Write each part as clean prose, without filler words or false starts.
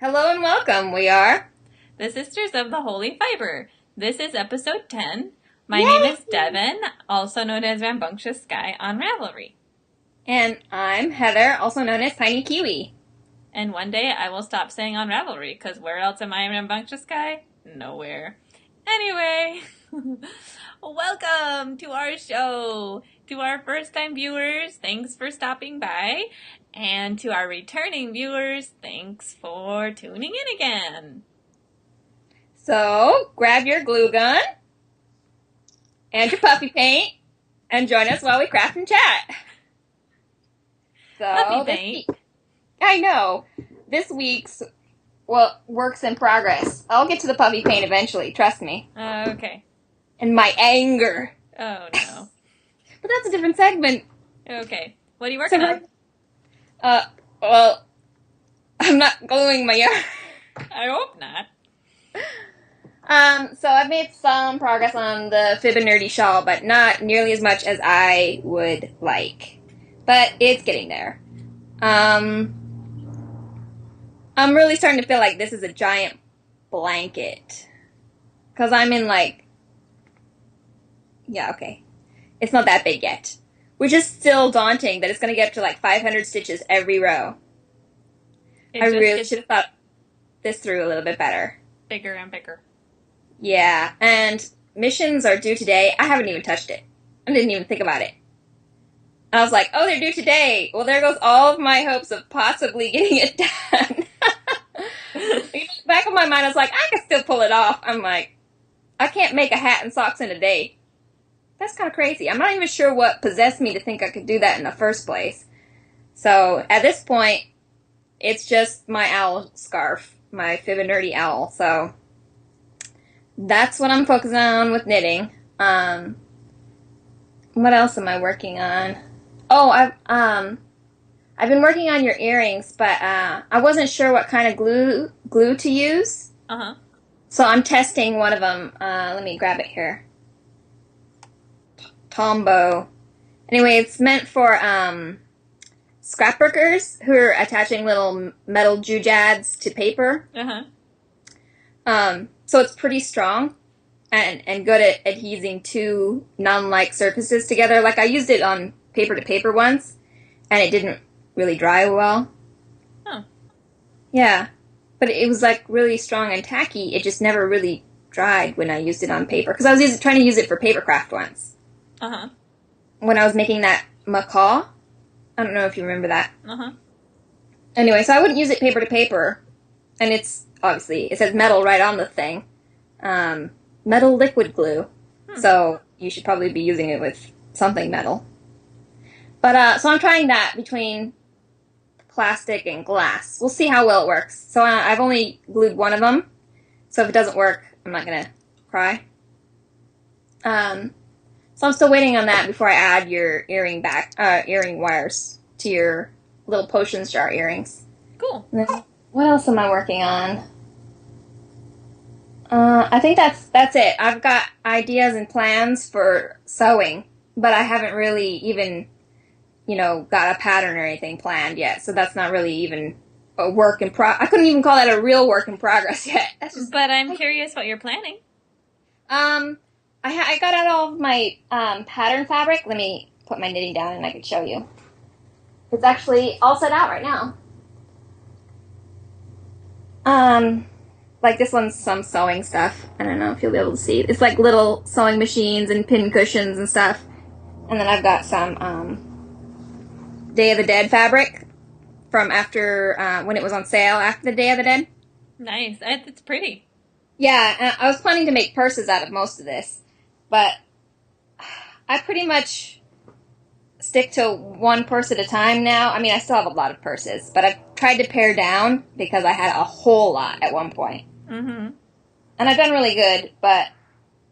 Hello and welcome. We are the Sisters of the Holy Fiber. This is episode 10. My Yay! name is Devin, also known as Rambunctious Sky on Ravelry. And I'm Heather, also known as Tiny Kiwi. And one day I will stop saying on Ravelry, because where else am I Rambunctious Sky? Nowhere. Anyway, welcome to our show. To our first-time viewers, thanks for stopping by. And to our returning viewers, thanks for tuning in again. So, grab your glue gun and your puffy paint and join us while we craft and chat. So, Puffy paint? I know. This week's, works in progress. I'll get to the puffy paint eventually, trust me. Okay. And my anger. Oh, no. But that's a different segment. Okay. What are you working on? Well, I'm not gluing my yarn. I hope not. So I've made some progress on the Fib and Nerdy shawl, but not nearly as much as I would like. But it's getting there. I'm really starting to feel like this is a giant blanket. Because I'm in it's not that big yet. Which is still daunting that it's going to get up to 500 stitches every row. I really should have thought this through a little bit better. Bigger and bigger. Yeah, and missions are due today. I haven't even touched it. I didn't even think about it. I was like, oh, they're due today. Well, there goes all of my hopes of possibly getting it done. Back of my mind, I was like, I can still pull it off. I'm like, I can't make a hat and socks in a day. That's kind of crazy. I'm not even sure what possessed me to think I could do that in the first place. So, at this point, it's just my owl scarf, my Fib and Nerdy owl. So, that's what I'm focusing on with knitting. What else am I working on? Oh, I've been working on your earrings, but I wasn't sure what kind of glue to use. Uh-huh. So I'm testing one of them. Let me grab it here. Tombow. Anyway, it's meant for scrapworkers who are attaching little metal doodads to paper. Uh-huh. So it's pretty strong and good at adhesing two non-like surfaces together. Like I used it on paper to paper once, and it didn't really dry well. Oh. Yeah. But it was really strong and tacky. It just never really dried when I used it on paper. Because I was trying to use it for paper craft once. Uh-huh. When I was making that macaw. I don't know if you remember that. Uh-huh. Anyway, so I wouldn't use it paper to paper. And it's, obviously, it says metal right on the thing. Metal liquid glue. So you should probably be using it with something metal. But, so I'm trying that between plastic and glass. We'll see how well it works. So I've only glued one of them. So if it doesn't work, I'm not going to cry. So I'm still waiting on that before I add your earring wires to your little potions jar earrings. Cool. And then, what else am I working on? I think that's it. I've got ideas and plans for sewing, but I haven't really even, got a pattern or anything planned yet. So that's not really even a work in I couldn't even call that a real work in progress yet. But I'm curious what you're planning. I got out all of my pattern fabric. Let me put my knitting down and I can show you. It's actually all set out right now. This one's some sewing stuff. I don't know if you'll be able to see. It's little sewing machines and pin cushions and stuff. And then I've got some Day of the Dead fabric from after, when it was on sale after the Day of the Dead. Nice. It's pretty. Yeah, I was planning to make purses out of most of this. But I pretty much stick to one purse at a time now. I mean, I still have a lot of purses, but I've tried to pare down because I had a whole lot at one point. Mm-hmm. And I've done really good, but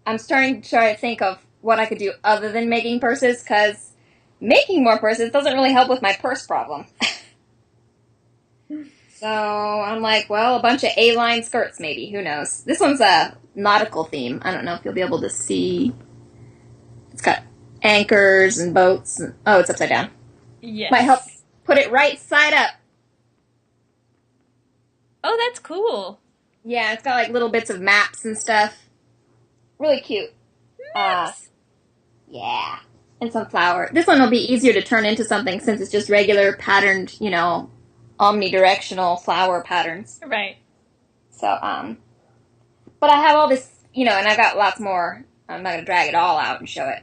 I'm starting to try to think of what I could do other than making purses, because making more purses doesn't really help with my purse problem. So I'm like, well, a bunch of A-line skirts maybe. Who knows? This one's a nautical theme. I don't know if you'll be able to see. It's got anchors and boats. And, oh, it's upside down. Yes. Might help put it right side up. Oh, that's cool. Yeah, it's got like little bits of maps and stuff. Really cute. Uh, Maps. yeah. And some flower. This one will be easier to turn into something since it's just regular patterned, omnidirectional flower patterns. Right. So, but I have all this, and I got lots more. I'm not gonna drag it all out and show it,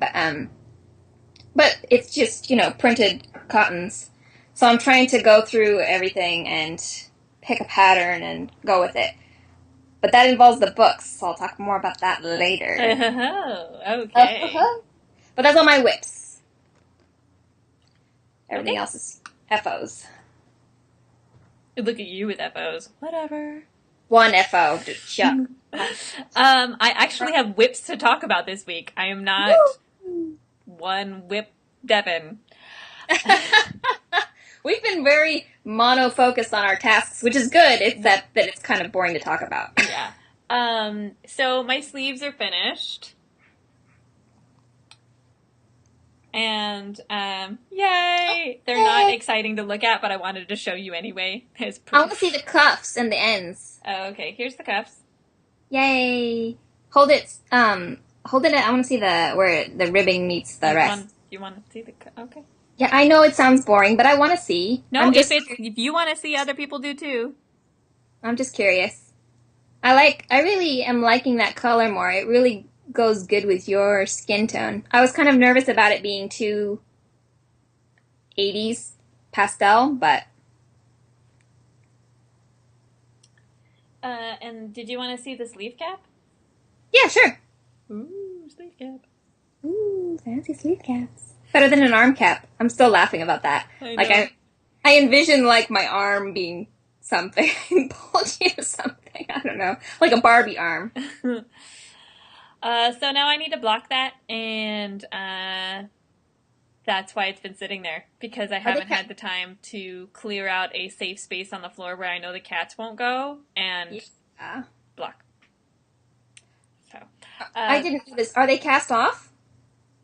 but it's just, printed cottons. So I'm trying to go through everything and pick a pattern and go with it. But that involves the books, so I'll talk more about that later. Oh, okay. But that's all my whips. Everything Okay. else is FOs. Look at you with FOs. Whatever. One FO. Shut. I actually have whips to talk about this week. I am not one whip Devin. We've been very mono-focused on our tasks, which is good, except that it's kind of boring to talk about. Yeah. So my sleeves are finished. And, yay! They're not exciting to look at, but I wanted to show you anyway. As proof. I want to see the cuffs and the ends. Oh, okay, here's the cuffs. Yay! Hold it. Hold it. I want to see where the ribbing meets the rest. You want to see the okay? Yeah, I know it sounds boring, but I want to see. No, if you want to see, other people do too. I'm just curious. I really am liking that color more. It really goes good with your skin tone. I was kind of nervous about it being too 80s pastel, but... And did you want to see the sleeve cap? Yeah, sure. Ooh, sleeve cap. Ooh, fancy sleeve caps. Better than an arm cap. I'm still laughing about that. I know. I envision, my arm being something bulgy or something. I don't know. Like a Barbie arm. So now I need to block that, and that's why it's been sitting there, because I haven't had the time to clear out a safe space on the floor where I know the cats won't go, and block. So I didn't notice. Are they cast off?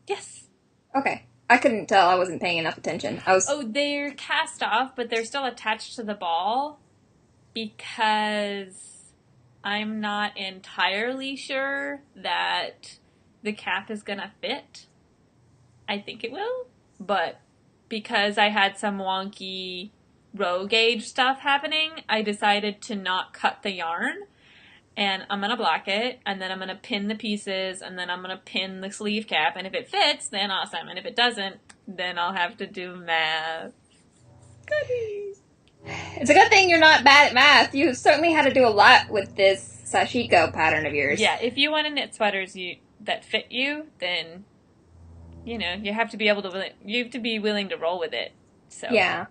Yes. Okay. I couldn't tell. I wasn't paying enough attention. Oh, they're cast off, but they're still attached to the ball because I'm not entirely sure that the cap is going to fit. I think it will, but because I had some wonky row gauge stuff happening, I decided to not cut the yarn. And I'm going to block it, and then I'm going to pin the pieces, and then I'm going to pin the sleeve cap. And if it fits, then awesome. And if it doesn't, then I'll have to do math. Goodies. It's a good thing you're not bad at math. You certainly had to do a lot with this sashiko pattern of yours. Yeah, if you want to knit sweaters that fit you, then, you have to be willing to roll with it. So Yeah.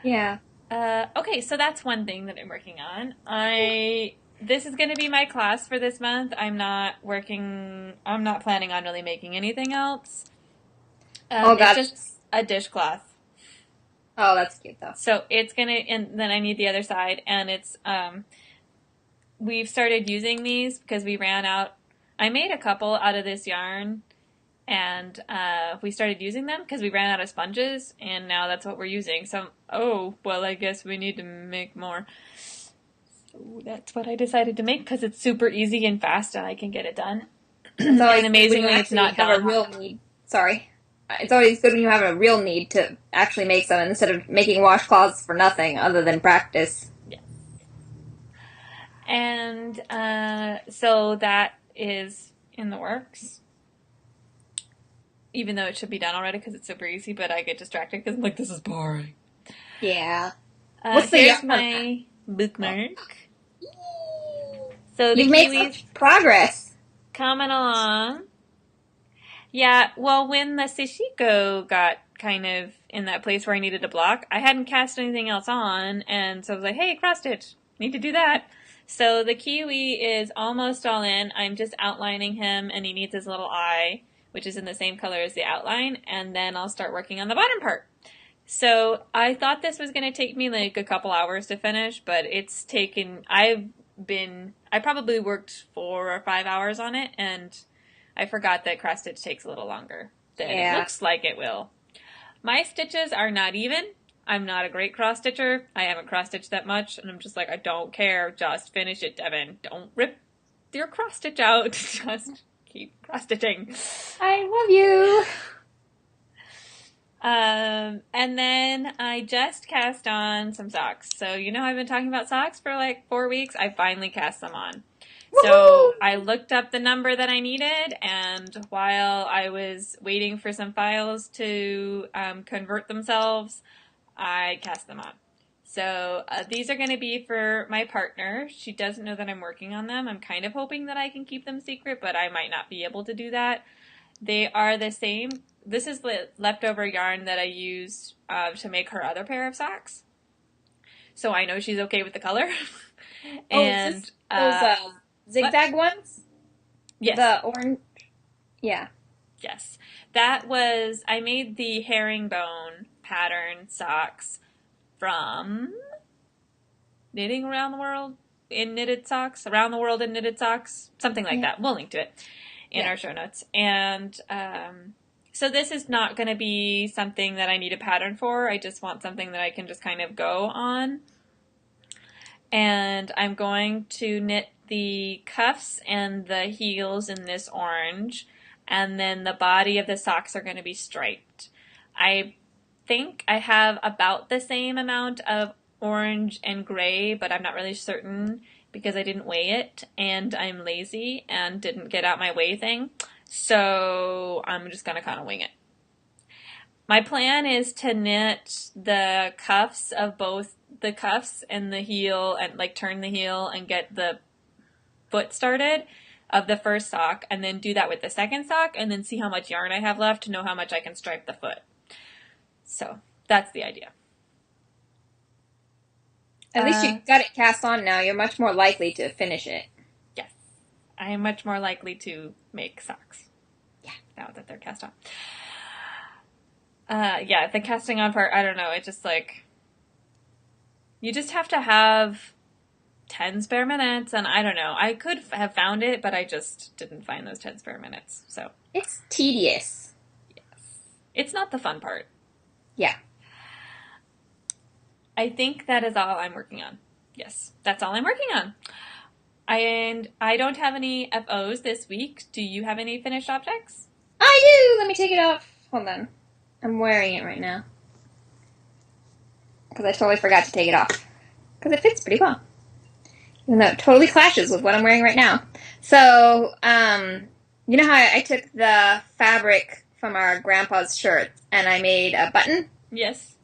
Yeah. Okay, so that's one thing that I'm working on. This is going to be my class for this month. I'm not planning on really making anything else. It's just a dishcloth. Oh, that's cute though. So and then I need the other side, and it's, we've started using these because we ran out. I made a couple out of this yarn, and we started using them because we ran out of sponges, and now that's what we're using. So, I guess we need to make more. That's what I decided to make because it's super easy and fast and I can get it done. And amazingly, it's not done. A real need. Sorry. It's always good when you have a real need to actually make some instead of making washcloths for nothing other than practice. Yes. And so that is in the works. Even though it should be done already because it's super easy, but I get distracted because I'm like, this is boring. Yeah. Here's my bookmark. So you've made such progress. Coming along. Yeah, well, when the sashiko got kind of in that place where I needed to block, I hadn't cast anything else on, and so I was like, hey, cross stitch, need to do that. So the kiwi is almost all in. I'm just outlining him, and he needs his little eye, which is in the same color as the outline, and then I'll start working on the bottom part. So I thought this was going to take me like a couple hours to finish, but it's taken, I probably worked 4 or 5 hours on it, and I forgot that cross stitch takes a little longer than it looks like it will. My stitches are not even. I'm not a great cross stitcher. I haven't cross stitched that much, and I'm just like, I don't care. Just finish it, Devin. Don't rip your cross stitch out. Just keep cross stitching. I love you. And then I just cast on some socks. So you know I've been talking about socks for like 4 weeks. I finally cast them on. So I looked up the number that I needed, and while I was waiting for some files to convert themselves, I cast them on. So these are going to be for my partner. She doesn't know that I'm working on them. I'm kind of hoping that I can keep them secret, but I might not be able to do that. They are the same. This is the leftover yarn that I used to make her other pair of socks. So I know she's okay with the color. And is this those zigzag ones? Yes. The orange? Yeah. Yes. That was, I made the herringbone pattern socks from Knitting Around the World in Knitted Socks, Around the World in Knitted Socks, something like that. We'll link to it in our show notes. And so this is not going to be something that I need a pattern for. I just want something that I can just kind of go on. And I'm going to knit the cuffs and the heels in this orange, and then the body of the socks are going to be striped. I think I have about the same amount of orange and gray, but I'm not really certain because I didn't weigh it, and I'm lazy and didn't get out my weigh thing, so I'm just going to kind of wing it. My plan is to knit the cuffs of both the cuffs and the heel, and like turn the heel and get the foot started of the first sock, and then do that with the second sock, and then see how much yarn I have left to know how much I can stripe the foot. So that's the idea. At least you got it cast on now. You're much more likely to finish it. Yes. I am much more likely to make socks. Yeah. Now that they're cast on. Yeah, the casting on part, I don't know, it just like, you just have to have 10 spare minutes, and I don't know. I could have found it, but I just didn't find those 10 spare minutes, so. It's tedious. Yes. It's not the fun part. Yeah. I think that is all I'm working on. Yes, that's all I'm working on. And I don't have any FOs this week. Do you have any finished objects? I do! Let me take it off. Hold on. I'm wearing it right now. Because I totally forgot to take it off. Because it fits pretty well. Even though it totally clashes with what I'm wearing right now. So, you know how I took the fabric from our grandpa's shirt and I made a button? Yes.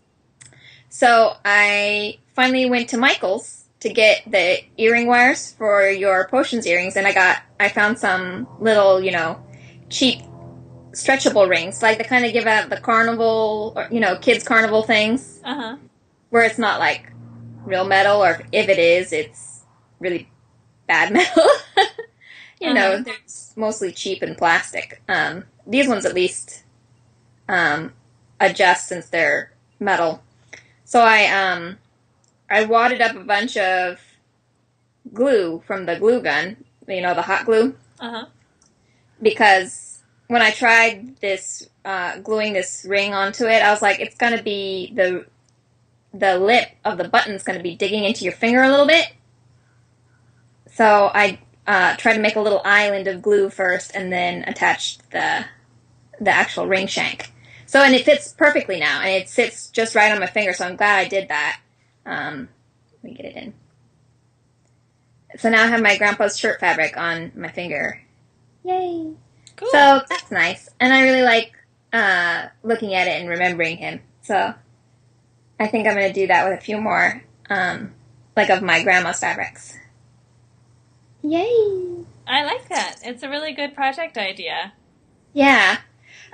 So I finally went to Michael's to get the earring wires for your potions earrings, and I found some little, cheap stretchable rings, like the kind of give out the carnival, or, kids carnival things. Uh-huh. Where it's not like real metal, or if it is, it's really bad metal. They're mostly cheap and plastic. These ones at least adjust since they're metal. So I wadded up a bunch of glue from the glue gun, the hot glue. Uh-huh. Because when I tried this, gluing this ring onto it, I was like, it's going to be, the lip of the button's going to be digging into your finger a little bit. So I tried to make a little island of glue first and then attached the actual ring shank. So, and it fits perfectly now, and it sits just right on my finger, so I'm glad I did that. Let me get it in. So now I have my grandpa's shirt fabric on my finger. Yay! Cool. So that's nice, and I really like looking at it and remembering him. So I think I'm going to do that with a few more, of my grandma's fabrics. Yay! I like that. It's a really good project idea. Yeah.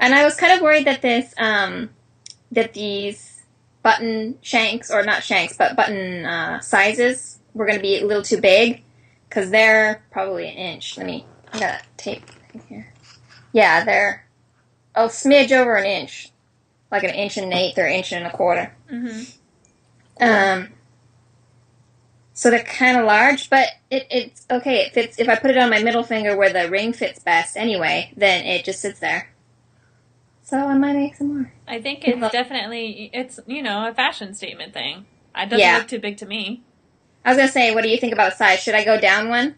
And I was kind of worried that that these button shanks, or not shanks, but button sizes were going to be a little too big, because they're probably an inch. I got tape here. Yeah, they're a smidge over an inch, like an inch and an eighth or inch and a quarter. Mm-hmm. So they're kind of large, but it's okay. It fits. If I put it on my middle finger where the ring fits best anyway, then it just sits there. So I might make some more. I think it's definitely, it's, a fashion statement thing. It doesn't Yeah. look too big to me. I was going to say, what do you think about size? Should I go down one?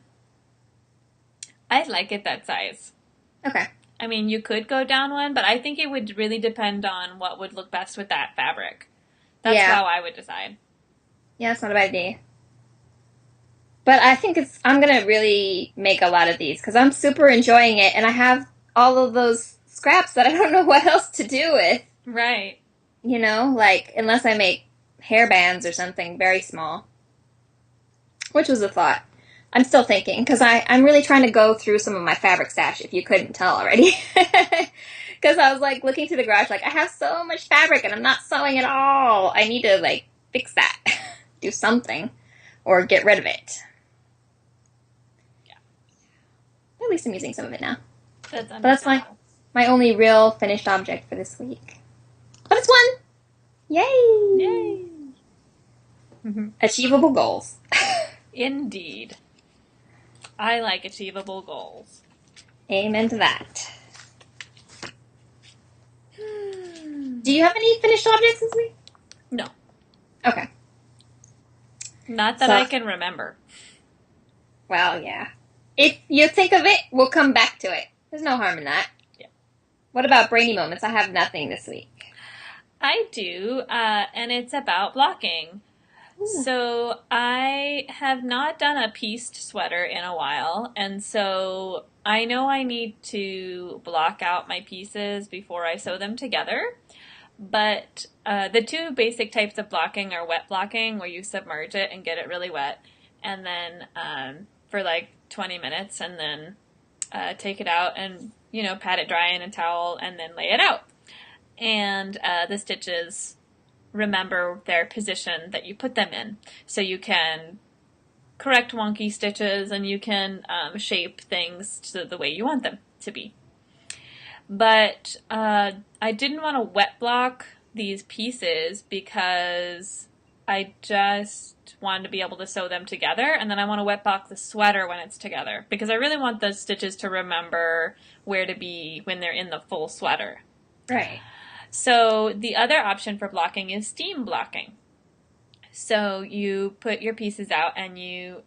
I like it that size. Okay. I mean, you could go down one, but I think it would really depend on what would look best with that fabric. That's how I would decide. Yeah, that's not a bad idea. But I think I'm going to really make a lot of these because I'm super enjoying it, and I have all of those scraps that I don't know what else to do with. Right. Like, unless I make hair bands or something very small. Which was a thought. I'm still thinking, because I'm really trying to go through some of my fabric stash, if you couldn't tell already. Because I was, like, looking through the garage, like, I have so much fabric, and I'm not sewing it all. I need to, like, fix that. Do something. Or get rid of it. Yeah. At least I'm using some of it now. But that's my only real finished object for this week. But it's one! Yay! Yay! Achievable goals. Indeed. I like achievable goals. Amen to that. Do you have any finished objects this week? No. Okay. Not that I can remember. Well, yeah. If you think of it, we'll come back to it. There's no harm in that. Yeah. What about brainy moments? I have nothing this week. I do, and it's about blocking. Ooh. So I have not done a pieced sweater in a while, and so I know I need to block out my pieces before I sew them together. But the two basic types of blocking are wet blocking, where you submerge it and get it really wet, and then for like 20 minutes, and then take it out and, pat it dry in a towel and then lay it out. And the stitches remember their position that you put them in. So you can correct wonky stitches, and you can shape things to the way you want them to be. But I didn't want to wet block these pieces because I just wanted to be able to sew them together, and then I want to wet block the sweater when it's together because I really want the stitches to remember where to be when they're in the full sweater. Right. So the other option for blocking is steam blocking. So you put your pieces out and you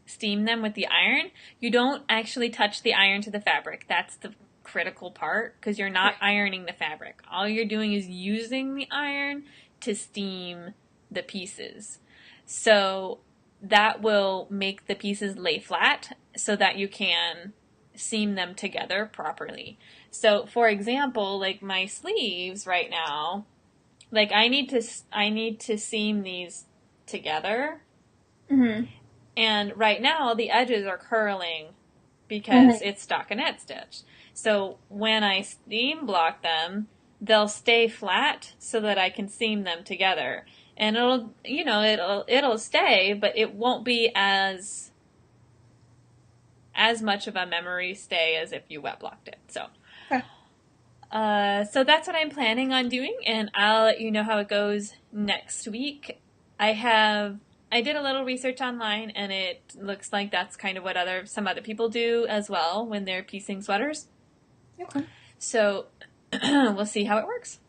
steam them with the iron. You don't actually touch the iron to the fabric. That's the critical part because you're not ironing the fabric. All you're doing is using the iron to steam the pieces. So that will make the pieces lay flat so that you can seam them together properly. So for example, like my sleeves right now, like I need to seam these together. Mm-hmm. And right now the edges are curling because it's stockinette stitch. So when I steam block them, they'll stay flat so that I can seam them together. And it'll stay, but it won't be as much of a memory stay as if you wet blocked it. So, so that's what I'm planning on doing, and I'll let you know how it goes next week. I did a little research online, and it looks like that's kind of what some other people do as well when they're piecing sweaters. Okay. So we'll see how it works.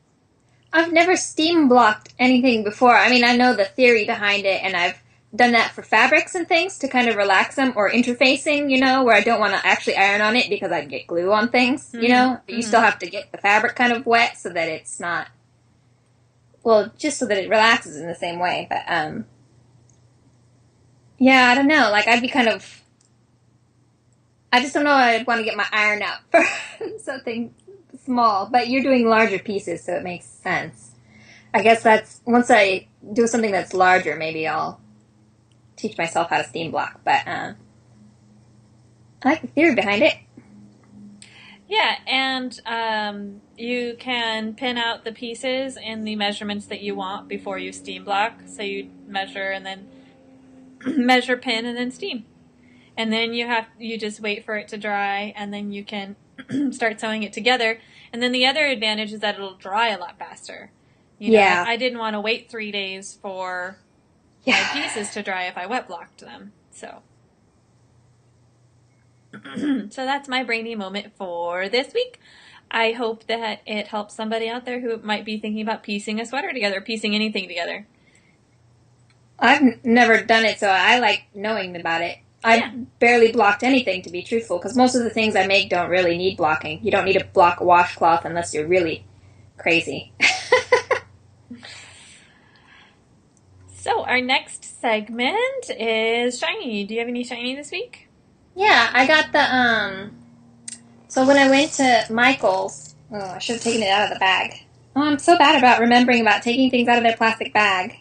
I've never steam blocked anything before. I mean, I know the theory behind it, and I've done that for fabrics and things to kind of relax them, or interfacing, where I don't want to actually iron on it because I'd get glue on things, But you still have to get the fabric kind of wet so that it's not, well, just so that it relaxes in the same way. But, yeah, I don't know. Like, I'd be kind of, I just don't know. I'd want to get my iron out for something small, but you're doing larger pieces, so it makes sense. I guess once I do something that's larger, maybe I'll teach myself how to steam block, but I like the theory behind it. Yeah, and you can pin out the pieces in the measurements that you want before you steam block. So you measure and then measure, pin, and then steam. And then you just wait for it to dry, and then you can start sewing it together. And then the other advantage is that it'll dry a lot faster. I didn't want to wait 3 days for my pieces to dry if I wet blocked them. So so that's my brainy moment for this week. I hope that it helps somebody out there who might be thinking about piecing a sweater together, piecing anything together. I've never done it, so I like knowing about it. I've barely blocked anything, to be truthful, because most of the things I make don't really need blocking. You don't need to block a washcloth unless you're really crazy. So our next segment is shiny. Do you have any shiny this week? Yeah, I got so when I went to Michael's, I should have taken it out of the bag. Oh, I'm so bad about remembering about taking things out of their plastic bag.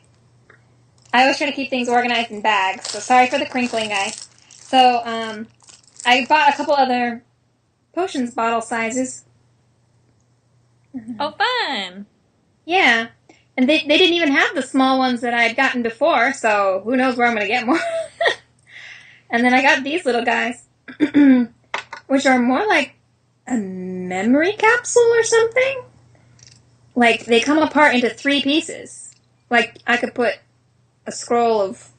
I always try to keep things organized in bags, so sorry for the crinkling, guys. So, I bought a couple other potions bottle sizes. Oh, fun! Yeah. And they didn't even have the small ones that I had gotten before, so who knows where I'm going to get more. And then I got these little guys, which are more like a memory capsule or something. Like, they come apart into 3 pieces. Like, I could put a scroll of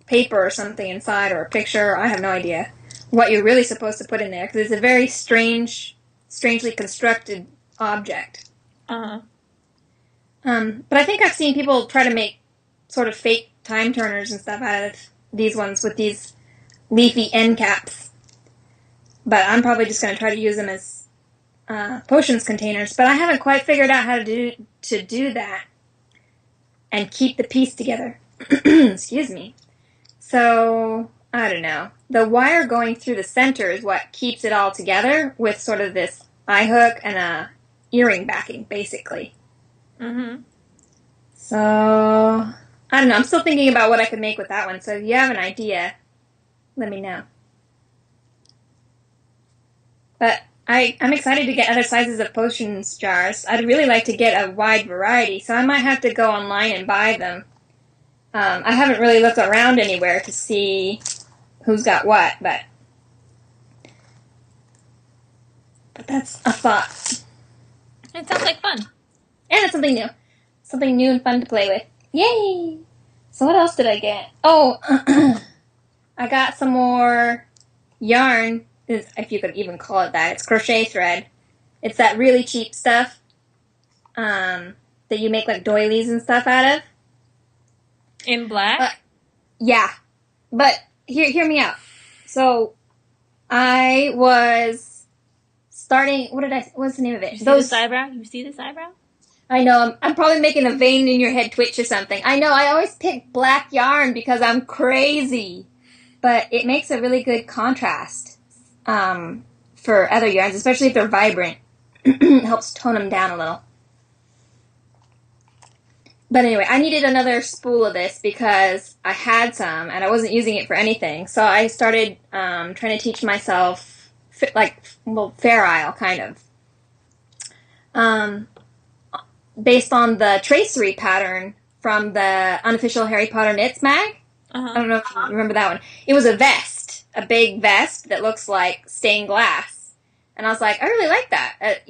paper or something inside, or a picture. I have no idea what you're really supposed to put in there, because it's a very strangely constructed object. Uh-huh. But I think I've seen people try to make sort of fake time turners and stuff out of these ones with these leafy end caps. But I'm probably just going to try to use them as potions containers. But I haven't quite figured out how to do that and keep the piece together. Excuse me. So, I don't know. The wire going through the center is what keeps it all together with sort of this eye hook and a earring backing, basically. Mm-hmm. So, I don't know. I'm still thinking about what I could make with that one. So if you have an idea, let me know. But I'm excited to get other sizes of potions jars. I'd really like to get a wide variety, so I might have to go online and buy them. I haven't really looked around anywhere to see who's got what, but that's a thought. It sounds like fun. And it's something new. Something new and fun to play with. Yay! So what else did I get? Oh, I got some more yarn, if you could even call it that. It's crochet thread. It's that really cheap stuff that you make like doilies and stuff out of. In black? Yeah. But hear me out. So I was starting, what's the name of it? You see this eyebrow? You see this eyebrow? I know, I'm probably making a vein in your head twitch or something. I know, I always pick black yarn because I'm crazy. But it makes a really good contrast for other yarns, especially if they're vibrant. It helps tone them down a little. But anyway, I needed another spool of this because I had some and I wasn't using it for anything. So I started trying to teach myself, Fair Isle, kind of. Based on the tracery pattern from the unofficial Harry Potter Knits mag. Uh-huh. I don't know if you remember that one. It was a vest, a big vest that looks like stained glass. And I was like, I really like that.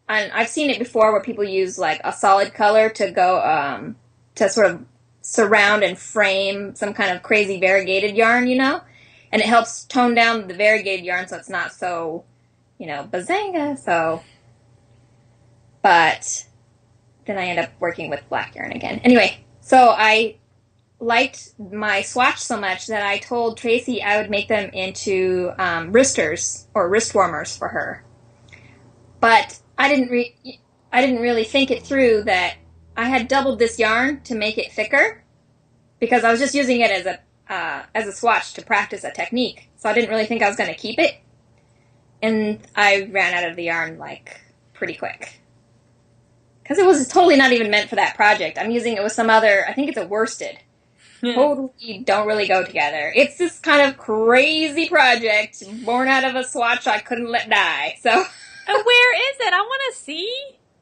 I've seen it before where people use like a solid color to go, to sort of surround and frame some kind of crazy variegated yarn, And it helps tone down the variegated yarn so it's not so, bazanga, so. But then I end up working with black yarn again. Anyway, so I liked my swatch so much that I told Tracy I would make them into wristers or wrist warmers for her. But I didn't really think it through that I had doubled this yarn to make it thicker because I was just using it as a swatch to practice a technique. So I didn't really think I was going to keep it, and I ran out of the yarn pretty quick. Because it was totally not even meant for that project. I'm using it with some other, I think it's a worsted. Totally don't really go together. It's this kind of crazy project born out of a swatch I couldn't let die. So, where is it? I want to see.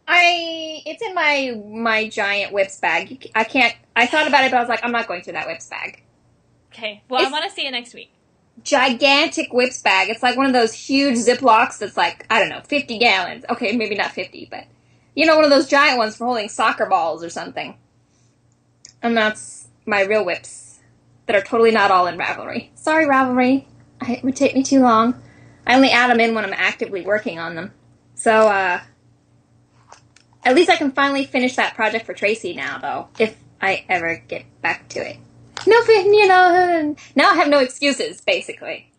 It's in my giant whips bag. I thought about it, but I was like, I'm not going through that whips bag. Okay, well, I want to see it next week. Gigantic whips bag. It's like one of those huge Ziplocs that's 50 gallons. Okay, maybe not 50, but one of those giant ones for holding soccer balls or something. And that's my real whips that are totally not all in Ravelry. Sorry, Ravelry. It would take me too long. I only add them in when I'm actively working on them. So, at least I can finally finish that project for Tracy now, though, if I ever get back to it. No, now I have no excuses, basically.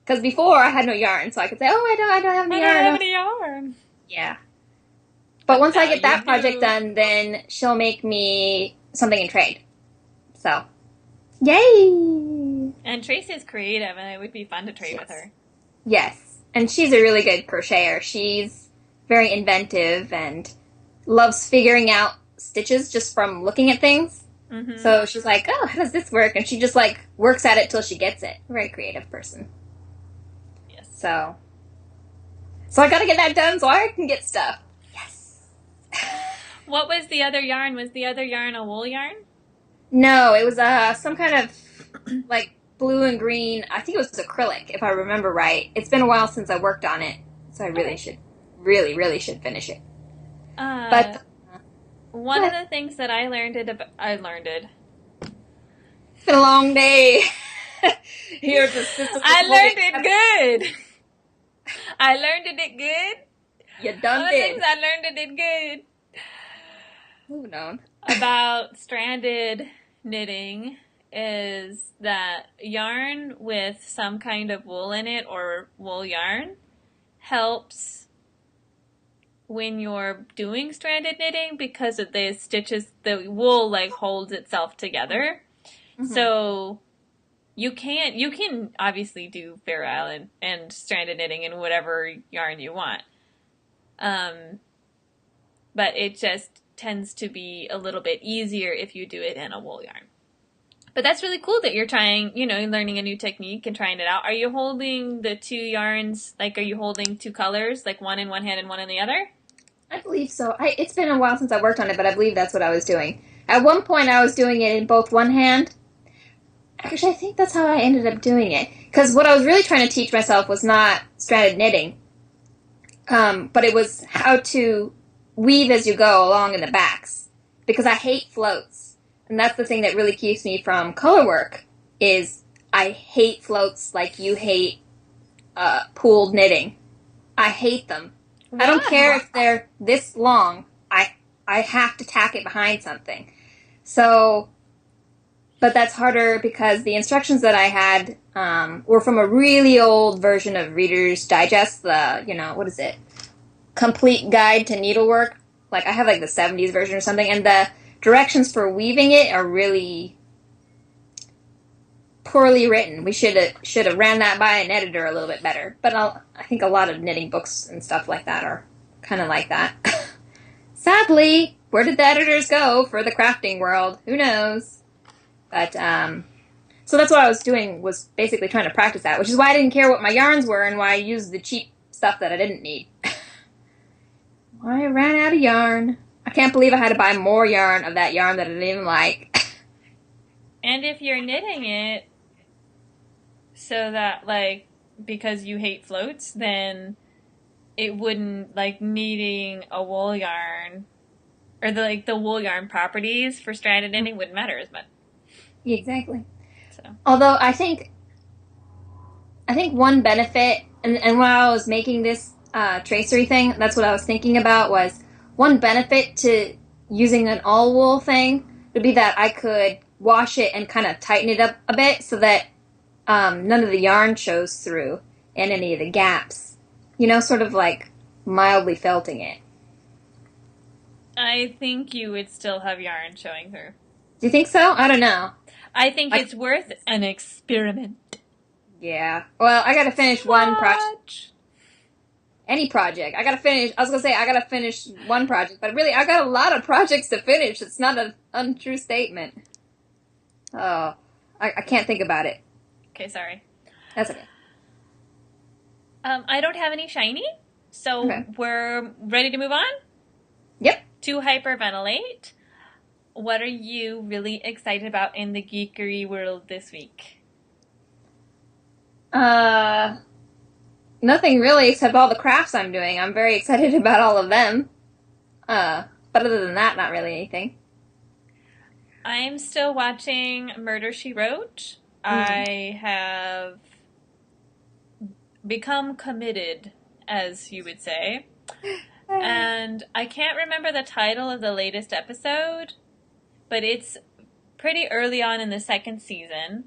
Because before I had no yarn, so I could say, "Oh, I don't have any I yarn." don't have any yarn. Yeah. But But once I now get you that project do. done, then she'll make me something in trade. So, yay! And Tracy's creative, and it would be fun to trade with Yes. her. Yes. And she's a really good crocheter. She's very inventive and loves figuring out stitches just from looking at things. Mm-hmm. So she's like, oh, how does this work? And she just like works at it till she gets it. Very creative person. Yes. So I gotta get that done so I can get stuff. Yes. What was the other yarn? Was the other yarn a wool yarn? No, it was some kind of like blue and green. I think it was acrylic, if I remember right. It's been a while since I worked on it, so I really should, really should finish it. But one of the things that I learned it's been a long day here at the system. I learned it good. I learned it good. You done One of the did. things I learned it good. Moving on. About stranded knitting is that yarn with some kind of wool in it or wool yarn helps when you're doing stranded knitting because of the stitches, the wool like holds itself together. Mm-hmm. So you can obviously do Fair Isle and stranded knitting in whatever yarn you want. But it just tends to be a little bit easier if you do it in a wool yarn. But that's really cool that you're trying, learning a new technique and trying it out. Are you holding the two yarns, like are you holding two colors, like one in one hand and one in the other? I believe so. It's been a while since I worked on it, but I believe that's what I was doing. At one point, I was doing it in both one hand. Actually, I think that's how I ended up doing it. Because what I was really trying to teach myself was not stranded knitting, but it was how to weave as you go along in the backs. Because I hate floats. And that's the thing that really keeps me from color work, is I hate floats like you hate pooled knitting. I hate them. Why? I don't care if they're this long. I have to tack it behind something. So, but that's harder because the instructions that I had were from a really old version of Reader's Digest, what is it? Complete Guide to Needlework. Like, I have like the 70s version or something, and the directions for weaving it are really poorly written. We should have ran that by an editor a little bit better. But I think a lot of knitting books and stuff like that are kind of like that. Sadly, where did the editors go for the crafting world? Who knows? But so that's what I was doing, was basically trying to practice that, which is why I didn't care what my yarns were and why I used the cheap stuff that I didn't need. Why I ran out of yarn. I can't believe I had to buy more yarn of that yarn that I didn't even like. And if you're knitting it so that, like, because you hate floats, then it wouldn't, like, needing a wool yarn, or the wool yarn properties for stranded knitting wouldn't matter as much. Exactly. So. Although I think one benefit, and while I was making this tracery thing, that's what I was thinking about, was one benefit to using an all wool thing would be that I could wash it and kind of tighten it up a bit so that none of the yarn shows through in any of the gaps. Sort of like mildly felting it. I think you would still have yarn showing through. Do you think so? I don't know. I think it's worth an experiment. Yeah. Well, I gotta finish one project. Any project. I gotta finish one project, but really, I got a lot of projects to finish. It's not an untrue statement. Oh, I can't think about it. Okay, sorry. That's okay. I don't have any shiny, so we're ready to move on? Yep. To hyperventilate. What are you really excited about in the geekery world this week? Nothing really except all the crafts I'm doing. I'm very excited about all of them. But other than that, not really anything. I'm still watching Murder, She Wrote. I have become committed, as you would say. And I can't remember the title of the latest episode, but it's pretty early on in the second season.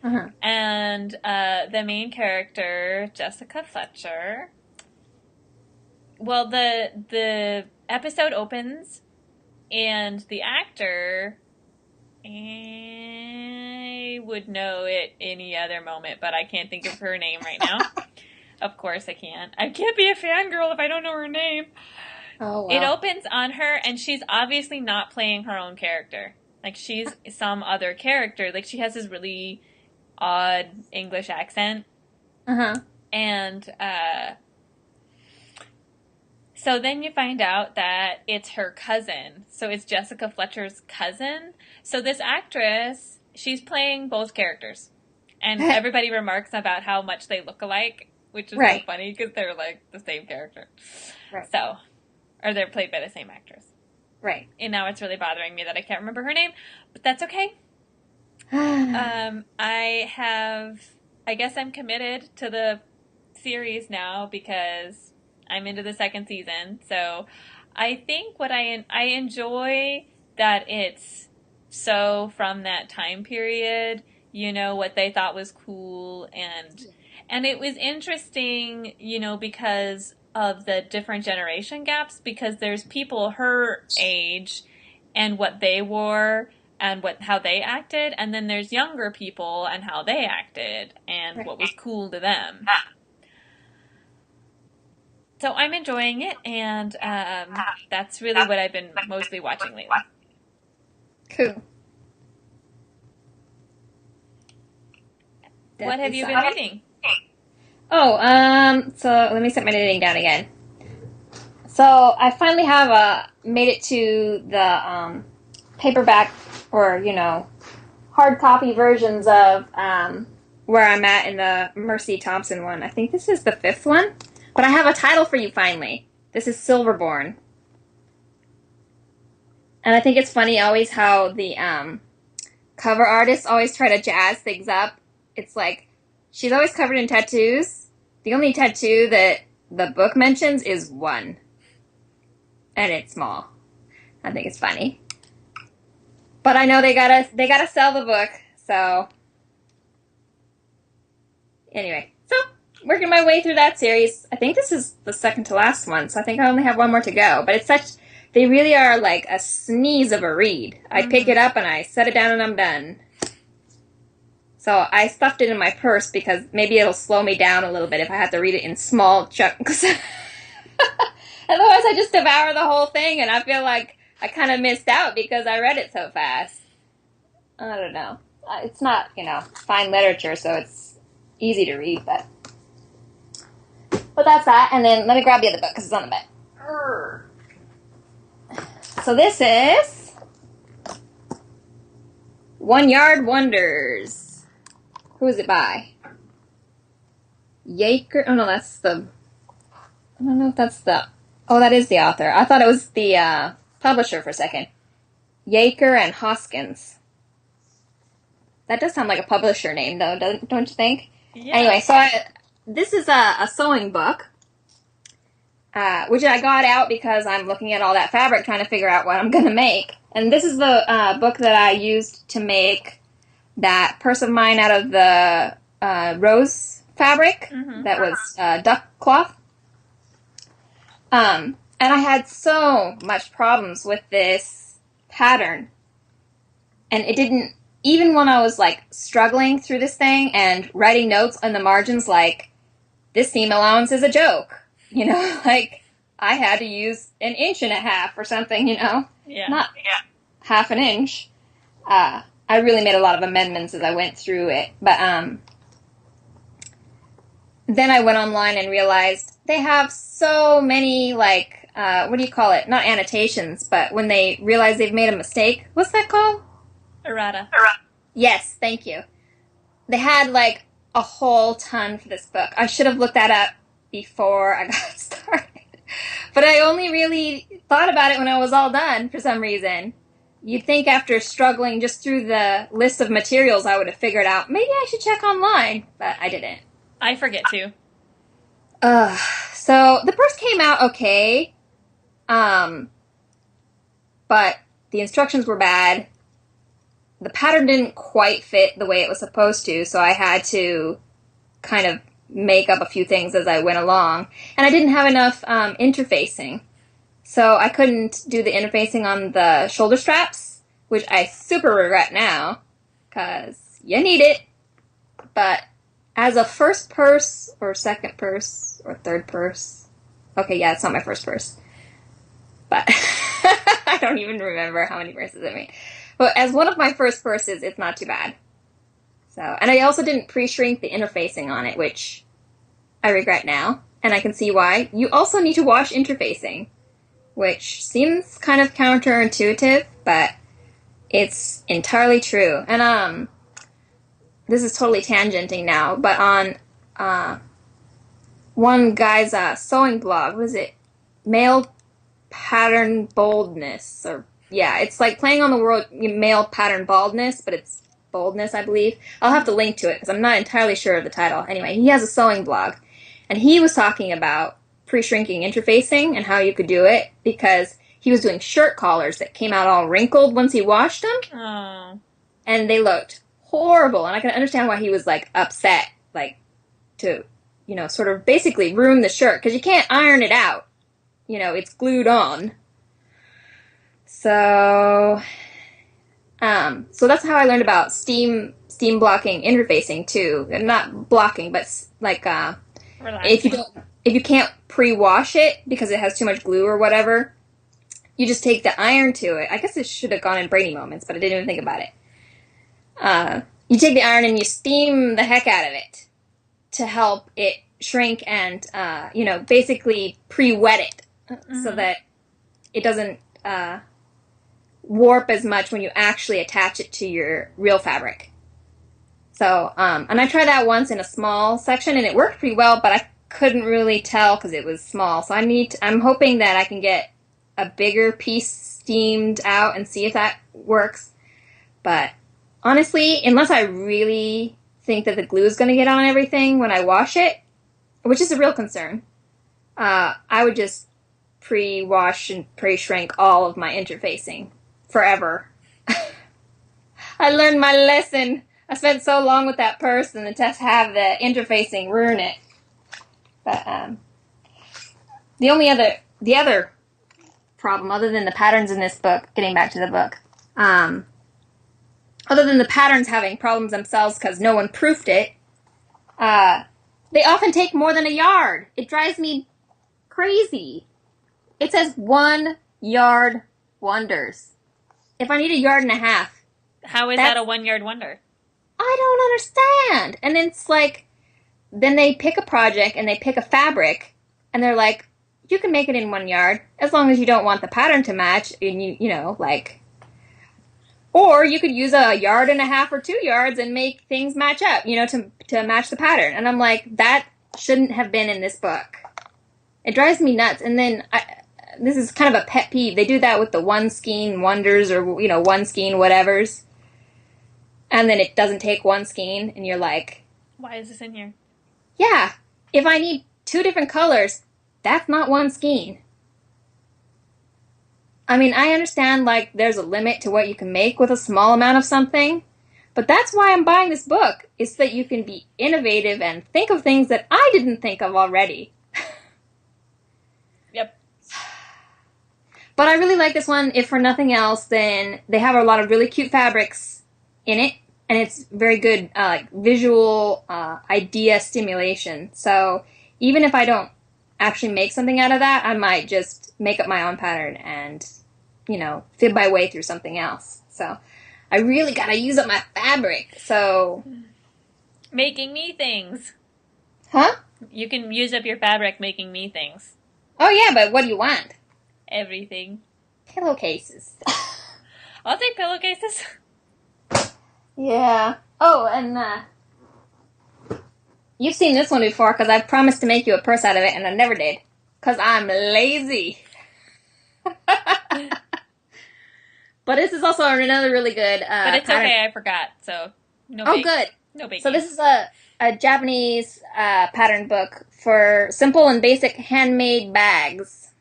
Uh-huh. And the main character, Jessica Fletcher, well, the episode opens, and the actor, I would know it any other moment, but I can't think of her name right now. Of course I can't. I can't be a fangirl if I don't know her name. Oh, wow. It opens on her, and she's obviously not playing her own character. Like, she's some other character. Like, she has this really odd English accent. Uh-huh. And, so then you find out that it's her cousin. So it's Jessica Fletcher's cousin. So this actress, she's playing both characters. And everybody remarks about how much they look alike, which is so funny because they're like the same character. Right. So, or they're played by the same actress. Right. And now it's really bothering me that I can't remember her name, but that's okay. I guess I'm committed to the series now because I'm into the second season. So I think what I enjoy that it's so from that time period, you know, what they thought was cool, and it was interesting, you know, because of the different generation gaps, because there's people her age and what they wore and how they acted, and then there's younger people and how they acted and what was cool to them. So I'm enjoying it, and that's really what I've been mostly watching lately. Cool. What have you been reading? Oh, so let me set my knitting down again. So I finally have made it to the paperback, or, you know, hard copy versions of where I'm at in the Mercy Thompson one. I think this is the 5th one. But I have a title for you finally. This is Silverborn. And I think it's funny always how the cover artists always try to jazz things up. It's like, she's always covered in tattoos. The only tattoo that the book mentions is one. And it's small. I think it's funny. But I know they gotta sell the book, so anyway. So, working my way through that series. I think this is the second to last one, so I think I only have one more to go. But they really are like a sneeze of a read. I pick it up and I set it down and I'm done. So I stuffed it in my purse because maybe it'll slow me down a little bit if I have to read it in small chunks. Otherwise I just devour the whole thing and I feel like I kind of missed out because I read it so fast. I don't know. It's not, you know, fine literature, so it's easy to read, but that's that. And then let me grab the other book because it's on the bed. So this is One Yard Wonders. Who is it by? Yaker. Oh no, that's the. I don't know if that's the. Oh, that is the author. I thought it was the publisher for a second. Yaker and Hoskins. That does sound like a publisher name, though, don't you think? Yeah. Anyway, so this is a sewing book, which I got out because I'm looking at all that fabric trying to figure out what I'm going to make. And this is the book that I used to make that purse of mine out of the rose fabric that was duck cloth. And I had so much problems with this pattern. And it didn't, even when I was like struggling through this thing and writing notes on the margins like, this seam allowance is a joke. You know, like I had to use 1.5 inches or something, you know? Yeah. Not half an inch. I really made a lot of amendments as I went through it. But then I went online and realized they have so many, like, what do you call it? Not annotations, but when they realize they've made a mistake. What's that called? Errata. Yes, thank you. They had, like, a whole ton for this book. I should have looked that up before I got started. But I only really thought about it when I was all done for some reason. You'd think after struggling just through the list of materials I would have figured out, maybe I should check online, but I didn't. I forget to. Uh, so the purse came out okay, um, but the instructions were bad. The pattern didn't quite fit the way it was supposed to, so I had to kind of make up a few things as I went along. And I didn't have enough interfacing, so I couldn't do the interfacing on the shoulder straps, which I super regret now, because you need it. But as a first purse, or second purse, or third purse, okay, yeah, it's not my first purse, but I don't even remember how many purses I made. But as one of my first purses, it's not too bad. So, and I also didn't pre-shrink the interfacing on it, which I regret now, and I can see why. You also need to wash interfacing, which seems kind of counterintuitive, but it's entirely true. And this is totally tangenting now, but on one guy's sewing blog, was it Male Pattern Boldness, or yeah, it's like playing on the word male pattern baldness, but it's boldness, I believe. I'll have to link to it because I'm not entirely sure of the title. Anyway, he has a sewing blog, and he was talking about pre-shrinking interfacing and how you could do it because he was doing shirt collars that came out all wrinkled once he washed them. Oh. And they looked horrible, and I can understand why he was, like, upset, like, to, you know, sort of basically ruin the shirt, because you can't iron it out. You know, it's glued on. So that's how I learned about steam blocking interfacing too. Not blocking, but like if you can't pre-wash it because it has too much glue or whatever, you just take the iron to it. I guess it should have gone in Brainy Moments, but I didn't even think about it. You take the iron and you steam the heck out of it to help it shrink and basically pre-wet it so that it doesn't warp as much when you actually attach it to your real fabric. So, and I tried that once in a small section, and it worked pretty well, but I couldn't really tell because it was small. So I'm hoping that I can get a bigger piece steamed out and see if that works. But honestly, unless I really think that the glue is going to get on everything when I wash it, which is a real concern, I would just pre-wash and pre-shrink all of my interfacing forever. I learned my lesson. I spent so long with that purse and to have the interfacing ruin it. But the other problem, other than the patterns in this book, getting back to the book, other than the patterns having problems themselves because no one proofed it, they often take more than a yard. It drives me crazy. It says 1 yard wonders. If I need a yard and a half. How is that a 1 yard wonder? I don't understand. And it's like, then they pick a project and they pick a fabric and they're like, you can make it in 1 yard as long as you don't want the pattern to match and or you could use a yard and a half or 2 yards and make things match up, to match the pattern. And I'm like, that shouldn't have been in this book. It drives me nuts. And then this is kind of a pet peeve. They do that with the one skein wonders or, one skein whatevers. And then it doesn't take one skein. And you're like, why is this in here? Yeah. If I need 2 different colors, that's not one skein. I mean, I understand, like, there's a limit to what you can make with a small amount of something. But that's why I'm buying this book. Is that you can be innovative and think of things that I didn't think of already. Yep. But I really like this one. If for nothing else, then they have a lot of really cute fabrics in it, and it's very good visual idea stimulation. So even if I don't actually make something out of that, I might just make up my own pattern and, fib my way through something else. So I really gotta use up my fabric. So making me things. Huh? You can use up your fabric making me things. Oh yeah, but what do you want? Everything. Pillowcases. I'll take pillowcases. Yeah. Oh, and you've seen this one before because I've promised to make you a purse out of it and I never did. Because I'm lazy. But this is also another really good but it's pattern. okay, I forgot. So no Oh, good. No biggie. So this is a a Japanese pattern book for simple and basic handmade bags.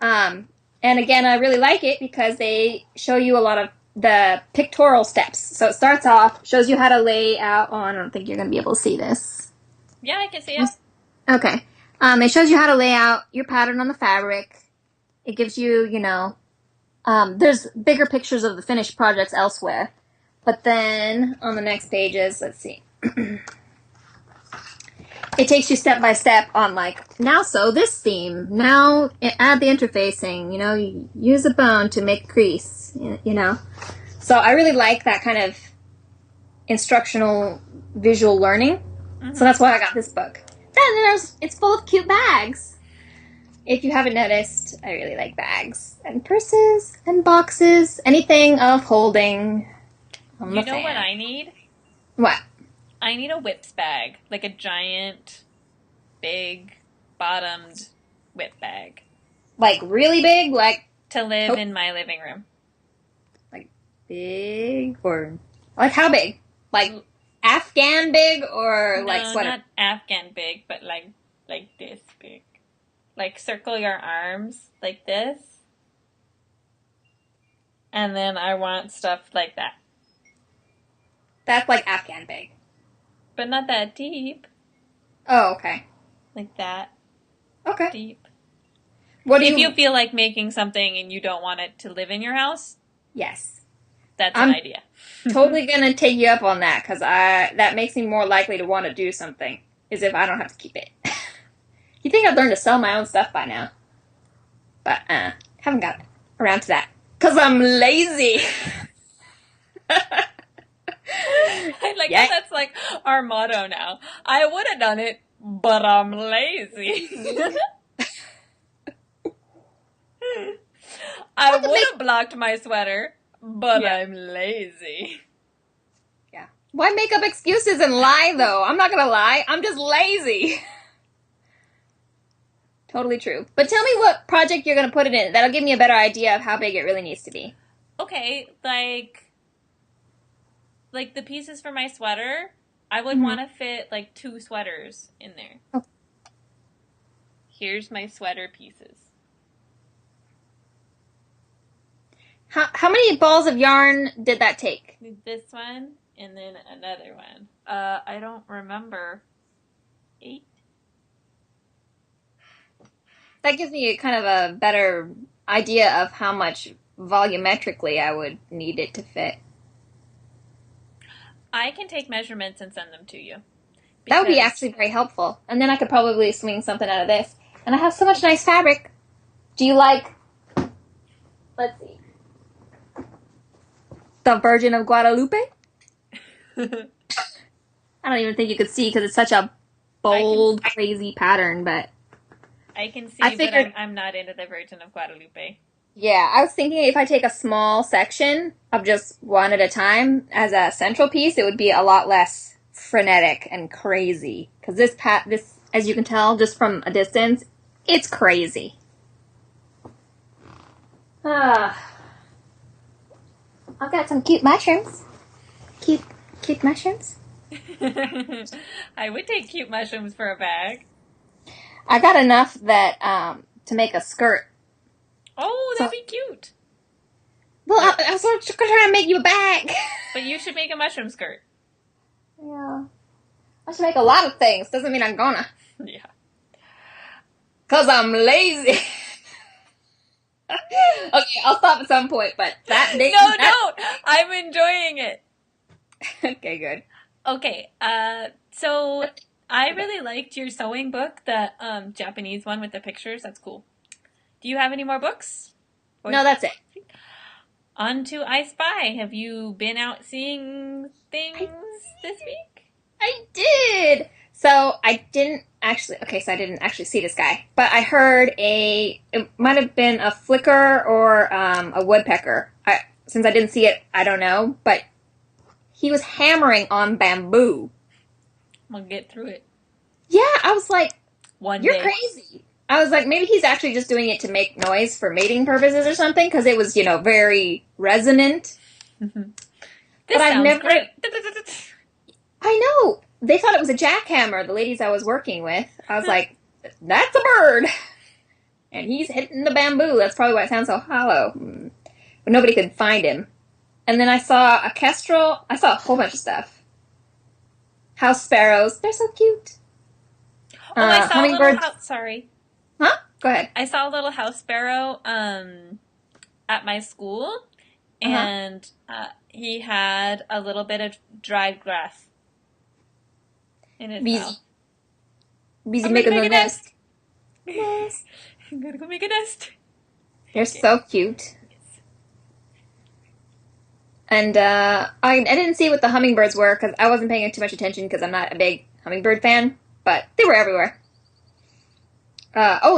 And again, I really like it because they show you a lot of the pictorial steps. So it starts off, shows you how to lay out. Oh, I don't think you're going to be able to see this. Yeah, I can see it. Okay. It shows you how to lay out your pattern on the fabric. It gives you, there's bigger pictures of the finished projects elsewhere. But then on the next pages, let's see. It takes you step by step on now sew this seam. Now add the interfacing. You use a bone to make a crease. So I really like that kind of instructional visual learning. Mm-hmm. So that's why I got this book. Then it's full of cute bags. If you haven't noticed, I really like bags and purses and boxes. Anything of holding. You know what I need? What? I need a whips bag, like a giant, big, bottomed whip bag. Like really big? Like to live in my living room. Like big or like how big? Like Afghan big or like sweater? Not Afghan big, but like this big. Like circle your arms like this. And then I want stuff like that. That's like Afghan big. But not that deep. Oh, okay. Like that. Okay. Deep. If you feel like making something and you don't want it to live in your house? Yes. That's an idea. Totally gonna take you up on that, because that makes me more likely to want to do something, is if I don't have to keep it. You think I'd learn to sell my own stuff by now. But, haven't got around to that. Because I'm lazy. I like how that's like our motto now. I would have done it, but I'm lazy. I would have blocked my sweater, but I'm lazy. Yeah. Why make up excuses and lie, though? I'm not gonna lie. I'm just lazy. Totally true. But tell me what project you're gonna put it in. That'll give me a better idea of how big it really needs to be. Okay, like the pieces for my sweater, I would want to fit like 2 sweaters in there. Oh. Here's my sweater pieces. How many balls of yarn did that take? This one and then another one. I don't remember. 8. That gives me kind of a better idea of how much volumetrically I would need it to fit. I can take measurements and send them to you. That would be actually very helpful. And then I could probably swing something out of this. And I have so much nice fabric. Do you like, let's see, the Virgin of Guadalupe? I don't even think you could see because it's such a bold, crazy pattern, but I can see, but I'm not into the Virgin of Guadalupe. Yeah, I was thinking if I take a small section of just one at a time as a central piece, it would be a lot less frenetic and crazy. Because this, as you can tell, just from a distance, it's crazy. I've got some cute mushrooms. Cute mushrooms. I would take cute mushrooms for a bag. I got enough that to make a skirt. Oh, that'd be cute. Well, I was sort of trying to make you a bag. But you should make a mushroom skirt. Yeah. I should make a lot of things. Doesn't mean I'm gonna. Yeah. Because I'm lazy. Okay, I'll stop at some point, but don't! I'm enjoying it. Okay, good. Okay, so I really liked your sewing book, the Japanese one with the pictures. That's cool. Do you have any more books? No, that's it. On to I Spy. Have you been out seeing things this week? I did! So, I didn't actually see this guy. But I heard it might have been a flicker or a woodpecker. Since I didn't see it, I don't know. But he was hammering on bamboo. We'll get through it. Yeah, I was like, You're crazy. I was like, maybe he's actually just doing it to make noise for mating purposes or something, because it was, very resonant. This sounds great. I know. they thought it was a jackhammer, the ladies I was working with. I was like, that's a bird! And he's hitting the bamboo. That's probably why it sounds so hollow. But nobody could find him. And then I saw a kestrel. I saw a whole bunch of stuff. House sparrows. They're so cute. Oh, I saw a little sorry. Huh? Go ahead. I saw a little house sparrow at my school, and he had a little bit of dried grass in his mouth. Busy making a nest. Yes. I'm gonna go make a nest. They're so cute. And I didn't see what the hummingbirds were because I wasn't paying too much attention because I'm not a big hummingbird fan, but they were everywhere.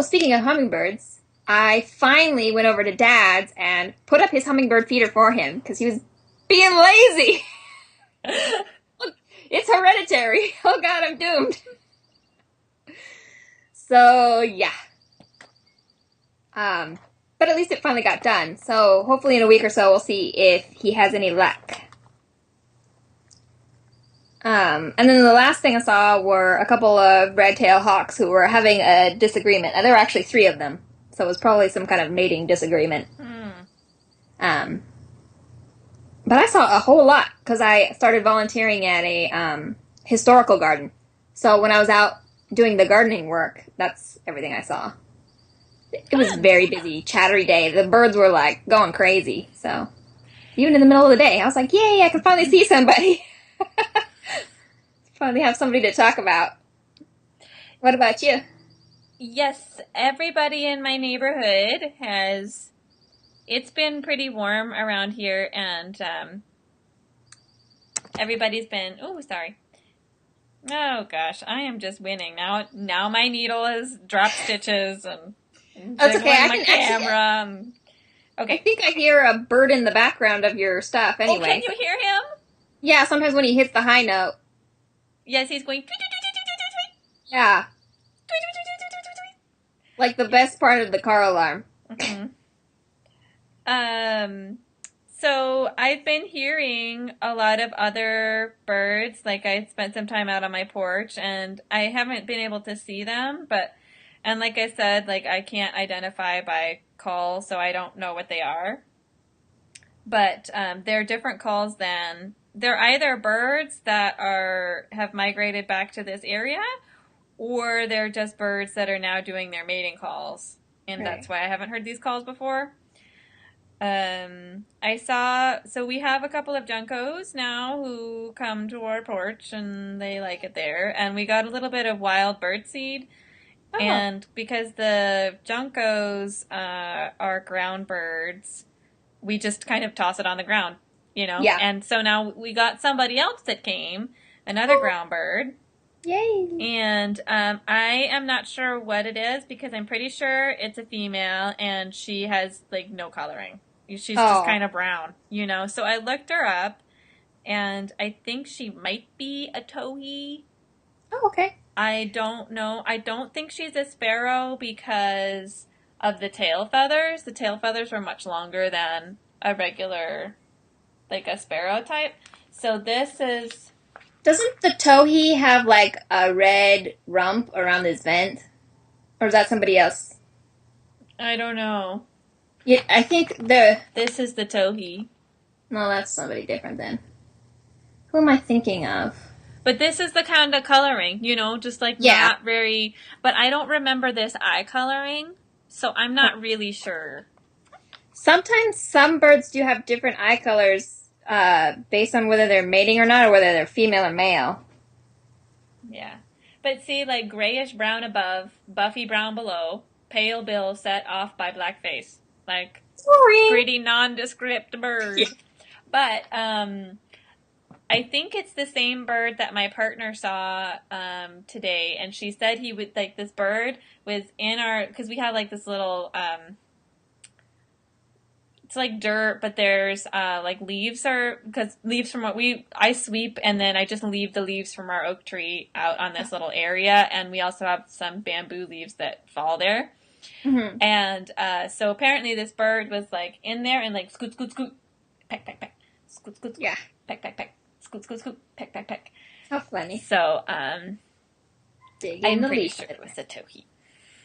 Speaking of hummingbirds, I finally went over to Dad's and put up his hummingbird feeder for him because he was being lazy. It's hereditary. Oh God, I'm doomed. So, yeah. But at least it finally got done. So hopefully in a week or so we'll see if he has any luck. And then the last thing I saw were a couple of red-tailed hawks who were having a disagreement. And there were actually 3 of them. So it was probably some kind of mating disagreement. But I saw a whole lot because I started volunteering at a historical garden. So when I was out doing the gardening work, that's everything I saw. It was a very busy, chattery day. The birds were, like, going crazy. So even in the middle of the day, I was like, yay, I can finally see somebody. Finally have somebody to talk about. What about you? Yes, everybody in my neighborhood has... It's been pretty warm around here, and everybody's been... Oh, sorry. Oh, gosh, I am just winning. Now my needle has dropped stitches, and that's okay. I my camera. Okay. I think I hear a bird in the background of your stuff anyway. Oh, can you hear him? Yeah, sometimes when he hits the high note. Yes, he's going... Yeah. Like the best part of the car alarm. So I've been hearing a lot of other birds. Like I spent some time out on my porch and I haven't been able to see them, and like I said, like I can't identify by call, so I don't know what they are. But they're different calls than... They're either birds that have migrated back to this area, or they're just birds that are now doing their mating calls. And that's why I haven't heard these calls before. So we have a couple of juncos now who come to our porch and they like it there. And we got a little bit of wild birdseed. Oh. And because the juncos are ground birds, we just kind of toss it on the ground, Yeah. And so now we got somebody else that came, another ground bird. Yay. And I am not sure what it is because I'm pretty sure it's a female and she has like no coloring. She's just kind of brown, So I looked her up and I think she might be a towhee. Oh, okay. I don't know. I don't think she's a sparrow because of the tail feathers. The tail feathers were much longer than a regular, like a sparrow type. So this is... Doesn't the towhee have like a red rump around his vent? Or is that somebody else? I don't know. Yeah, I think This is the towhee. No, that's somebody different then. Who am I thinking of? But this is the kind of coloring, just like not very... But I don't remember this eye coloring, so I'm not really sure. Sometimes some birds do have different eye colors based on whether they're mating or not, or whether they're female or male. Yeah. But see, like grayish brown above, buffy brown below, pale bill set off by black face. Like, pretty nondescript bird. Yeah. But I think it's the same bird that my partner saw today, and she said he would, like, this bird was in our, because we have, like, this little, it's like dirt, but there's, like, leaves because leaves from I sweep, and then I just leave the leaves from our oak tree out on this little area, and we also have some bamboo leaves that fall there. Mm-hmm. And so apparently this bird was, like, in there and, like, scoot, scoot, scoot, peck, peck, peck, scoot, scoot, scoot, peck, peck, peck. scoot, scoot, scoot, peck, peck, peck. How funny. So, Dig I'm in the pretty leaf. sure it was Satohi.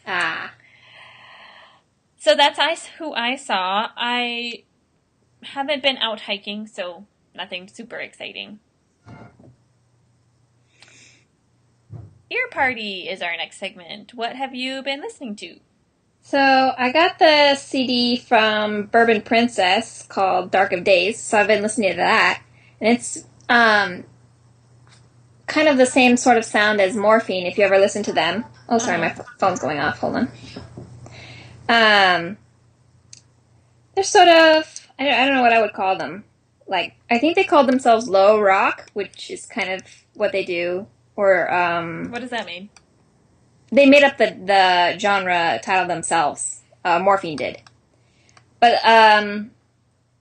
Ah. So that's who I saw. I haven't been out hiking, so nothing super exciting. Ear Party is our next segment. What have you been listening to? So I got the CD from Bourbon Princess called Dark of Days, so I've been listening to that. And it's kind of the same sort of sound as Morphine, if you ever listen to them. Oh, sorry, my phone's going off. Hold on. They're sort of, I don't know what I would call them. Like, I think they called themselves low rock, which is kind of what they do. Or, What does that mean? they made up the genre title themselves. Morphine did. But,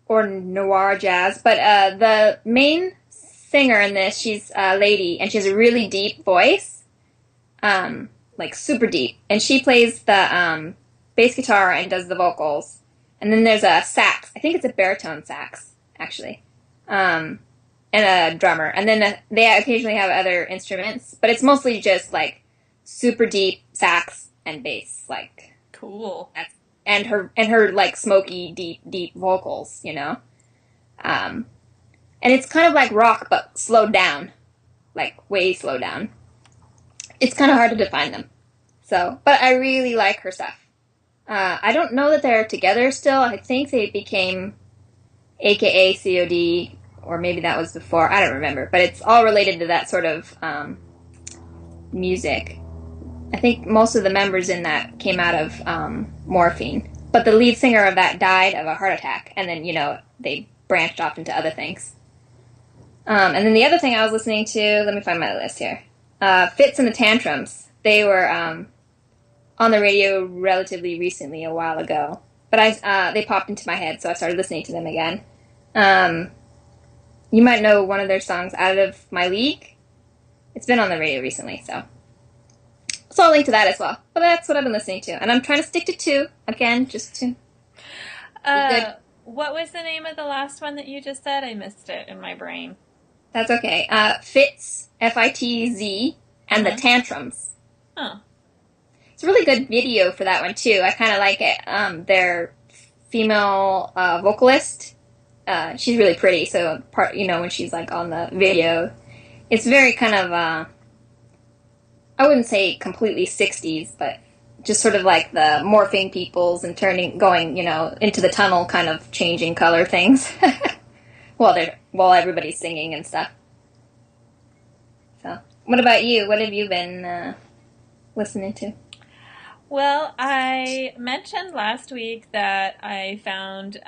or noir jazz. But, the main singer in this, she's a lady, and she has a really deep voice. Like, super deep. And she plays the, bass guitar and does the vocals. And then there's a sax. I think it's a baritone sax, actually. And a drummer. And then they occasionally have other instruments. But it's mostly just, like, super deep sax and bass. Like, cool. And her like, smoky, deep vocals, you know? And it's kind of like rock, but slowed down. Like, way slowed down. It's kind of hard to define them. So, but I really like her stuff. I don't know that they're together still. I think they became AKA COD, or maybe that was before. I don't remember. But it's all related to that sort of music. I think most of the members in that came out of Morphine. But the lead singer of that died of a heart attack. And then, you know, they branched off into other things. And then the other thing I was listening to, let me find my list here. Fits and the Tantrums. They were on the radio relatively recently, a while ago. But they popped into my head, so I started listening to them again. You might know one of their songs, Out of My League. It's been on the radio recently, so I'll link to that as well. But that's what I've been listening to. And I'm trying to stick to 2, again, just to be good. What was the name of the last one that you just said? I missed it in my brain. That's okay. Fitz, F-I-T-Z, and the Tantrums. Oh. It's a really good video for that one, too. I kind of like it. Their female vocalist, she's really pretty, so when she's like on the video, it's very kind of, I wouldn't say completely 60s, but just sort of like the morphing peoples and going, into the tunnel, kind of changing color things while everybody's singing and stuff. So, what about you? What have you been listening to? Well, I mentioned last week that I found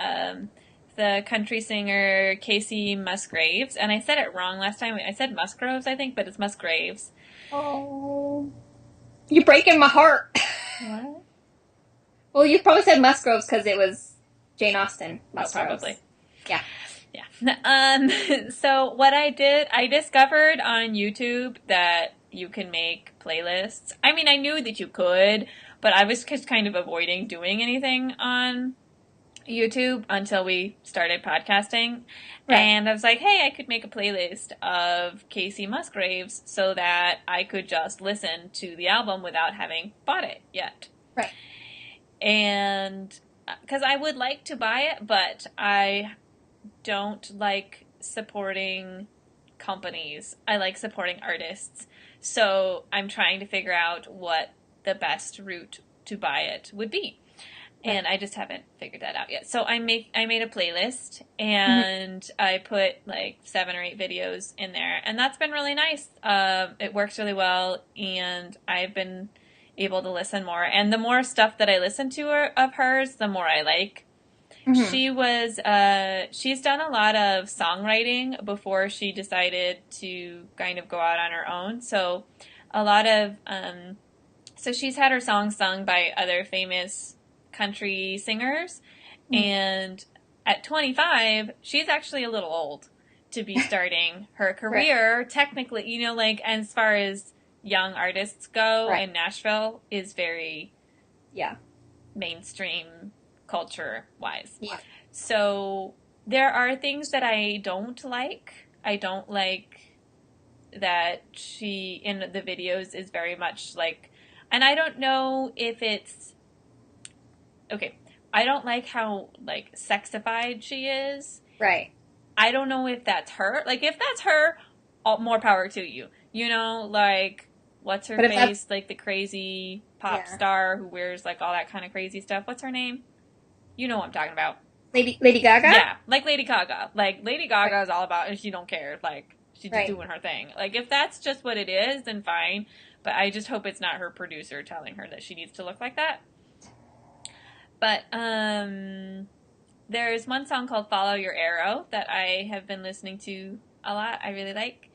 the country singer Casey Musgraves, and I said it wrong last time. I said Musgroves, I think, but it's Musgraves. Oh, you're breaking my heart. What? Well, you probably said Musgroves because it was Jane Austen. Musgroves. Oh, probably. Yeah. So what I did, I discovered on YouTube that you can make playlists. I mean, I knew that you could, but I was just kind of avoiding doing anything on YouTube until we started podcasting. Right. And I was like, hey, I could make a playlist of Casey Musgraves so that I could just listen to the album without having bought it yet. Right. And because I would like to buy it, but I don't like supporting companies. I like supporting artists. So I'm trying to figure out what the best route to buy it would be. And I just haven't figured that out yet. So I made a playlist, and I put like 7 or 8 videos in there, and that's been really nice. It works really well, and I've been able to listen more. And the more stuff that I listen to of hers, the more I like. Mm-hmm. She's done a lot of songwriting before she decided to kind of go out on her own. So a lot of so she's had her songs sung by other famous country singers, and at 25 she's actually a little old to be starting her career. Right. Technically, like as far as young artists go, right. And Nashville is very mainstream culture wise. Yeah. So there are things that I don't like I don't like that she, in the videos, is very much like, and I don't know if it's, okay, I don't like how, like, sexified she is. Right. I don't know if that's her. Like, if that's her, more power to you. You know, like, what's her But if that's, face? Like, the crazy pop yeah. star who wears, like, all that kind of crazy stuff. What's her name? You know what I'm talking about. Lady Gaga? Yeah, like Lady Gaga. Like, Lady Right. Gaga is all about, and she don't care. Like, she's just Right. doing her thing. Like, if that's just what it is, then fine. But I just hope it's not her producer telling her that she needs to look like that. But, there's one song called Follow Your Arrow that I have been listening to a lot. I really like.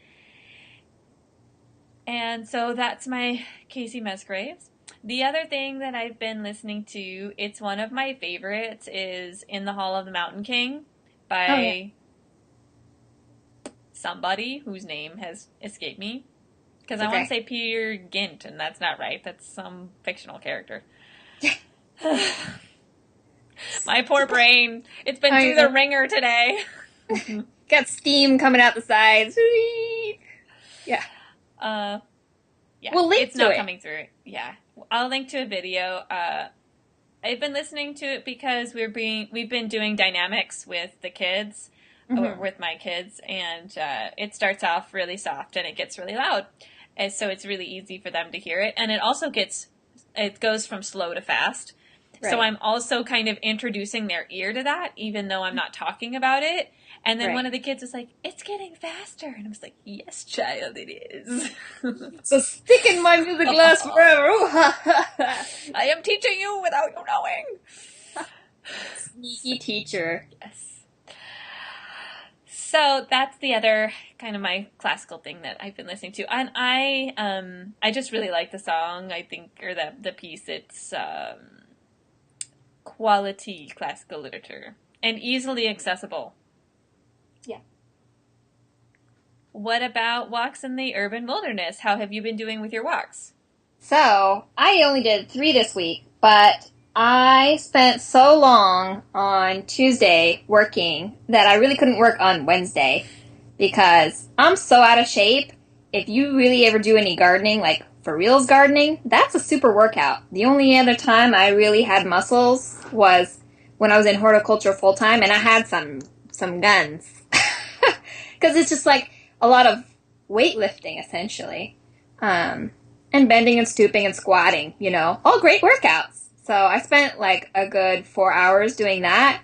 And so that's my Casey Musgraves. The other thing that I've been listening to, it's one of my favorites, is In the Hall of the Mountain King Oh, yeah. by somebody whose name has escaped me. Because It's I want to okay. say Peter Gint, and that's not right. That's some fictional character. My poor brain. It's been I through the know. ringer today. Got steam coming out the sides. Whee! Yeah. Uh, yeah, We'll link it's to not it. coming through. Yeah, I'll link to a video. I've been listening to it because we've been doing dynamics with the kids, Mm-hmm. with my kids, and it starts off really soft and it gets really loud, and so it's really easy for them to hear it, and it goes from slow to fast. So Right. I'm also kind of introducing their ear to that, even though I'm not talking about it. And then one Right. of the kids was like, "It's getting faster," and I was like, "Yes, child, it is." So stick in my music glass forever. Ooh, ha, ha, ha. I am teaching you without you knowing. Sneaky teacher. Yes. So that's the other kind of my classical thing that I've been listening to, and I just really like the song. I think, or the piece. It's quality classical literature and easily accessible. Yeah. What about walks in the urban wilderness? How have you been doing with your walks? So, I only did 3 this week, but I spent so long on Tuesday working that I really couldn't work on Wednesday because I'm so out of shape. If you really ever do any gardening, like for reals gardening, that's a super workout. The only other time I really had muscles was when I was in horticulture full time and I had some guns. Because it's just like a lot of weightlifting essentially. And bending and stooping and squatting, all great workouts. So I spent like a good 4 hours doing that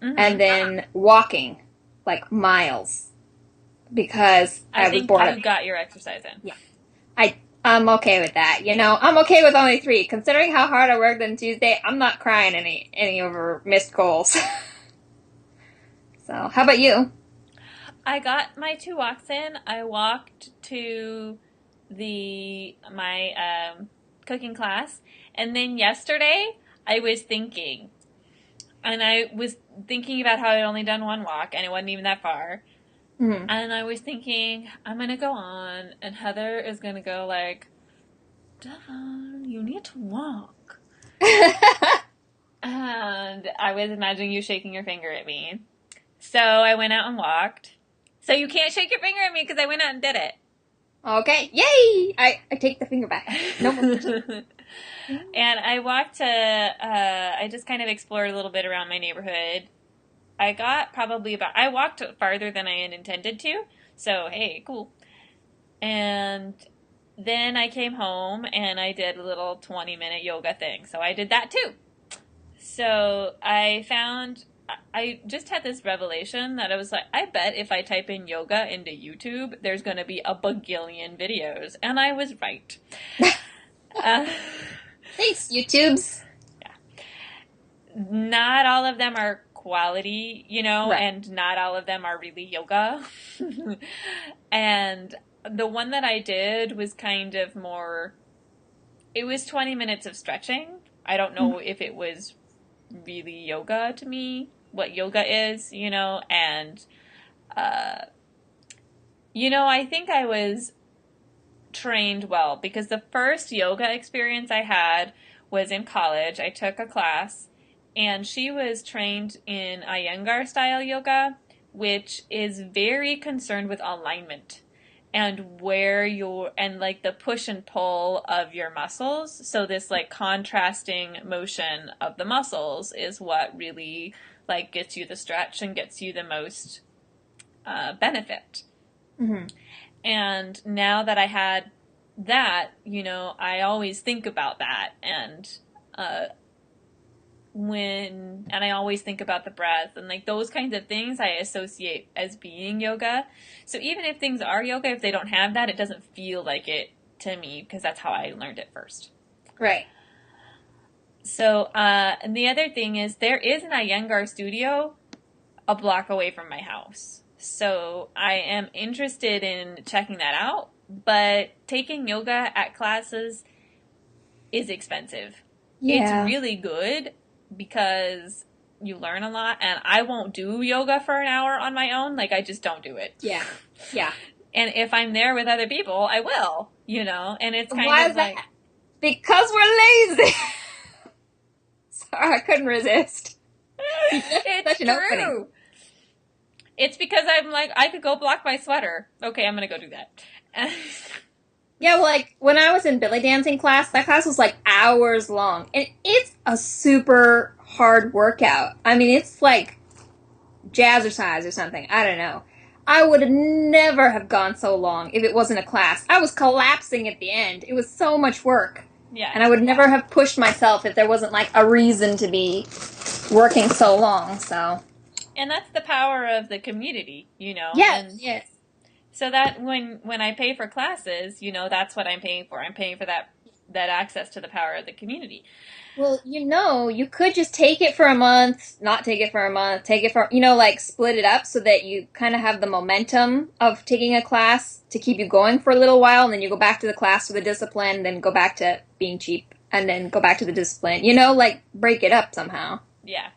and then walking like miles because I I was think bored. you got your exercise in. Yeah. I'm okay with that. I'm okay with only 3. Considering how hard I worked on Tuesday, I'm not crying any over missed goals. So, how about you? I got my 2 walks in. I walked to my cooking class, and then yesterday I was thinking about how I'd only done 1 walk and it wasn't even that far. Mm-hmm. And I was thinking, I'm gonna go on, and Heather is gonna go like, Devon, you need to walk. And I was imagining you shaking your finger at me. So I went out and walked. So you can't shake your finger at me because I went out and did it. Okay, yay! I take the finger back. No more. And I walked I just kind of explored a little bit around my neighborhood. I walked farther than I had intended to. So, hey, cool. And then I came home and I did a little 20-minute yoga thing. So I did that too. So I just had this revelation that I was like, I bet if I type in yoga into YouTube, there's going to be a bagillion videos. And I was right. Thanks, YouTubes. Yeah. Not all of them are quality, Right. and not all of them are really yoga. And the one that I did was kind of more, it was 20 minutes of stretching. I don't know if it was really yoga to me, what yoga is, and, I think I was trained well because the first yoga experience I had was in college. I took a class and she was trained in Iyengar style yoga, which is very concerned with alignment and where and like the push and pull of your muscles. So this like contrasting motion of the muscles is what really like gets you the stretch and gets you the most benefit. Mm-hmm. And now that I had that, you know, I always think about that, and I always think about the breath and like those kinds of things I associate as being yoga. So even if things are yoga, if they don't have that, it doesn't feel like it to me because that's how I learned it first. Right. So, and the other thing is there is an Iyengar studio a block away from my house. So I am interested in checking that out, but taking yoga at classes is expensive. Yeah. It's really good because you learn a lot, and I won't do yoga for an hour on my own. Like, I just don't do it. Yeah. Yeah. And if I'm there with other people, I will, you know, and it's kind Why of is like... that? Because we're lazy. Sorry, I couldn't resist. It's such an true. opening. It's because I'm like, I could go block my sweater. Okay, I'm going to go do that. Yeah, well, like, when I was in belly dancing class, that class was, like, hours long. And it's a super hard workout. I mean, it's like jazzercise or something. I don't know. I would never have gone so long if it wasn't a class. I was collapsing at the end. It was so much work. Yeah. And I would never have pushed myself if there wasn't, like, a reason to be working so long, so... And that's the power of the community, you know? Yes, and yes. So that when I pay for classes, you know, that's what I'm paying for. I'm paying for that access to the power of the community. Well, you know, you could just take it for a month, not take it for a month, take it for, you know, like split it up so that you kind of have the momentum of taking a class to keep you going for a little while, and then you go back to the class for the discipline, then go back to being cheap, and then go back to the discipline. You know, like break it up somehow. Yeah.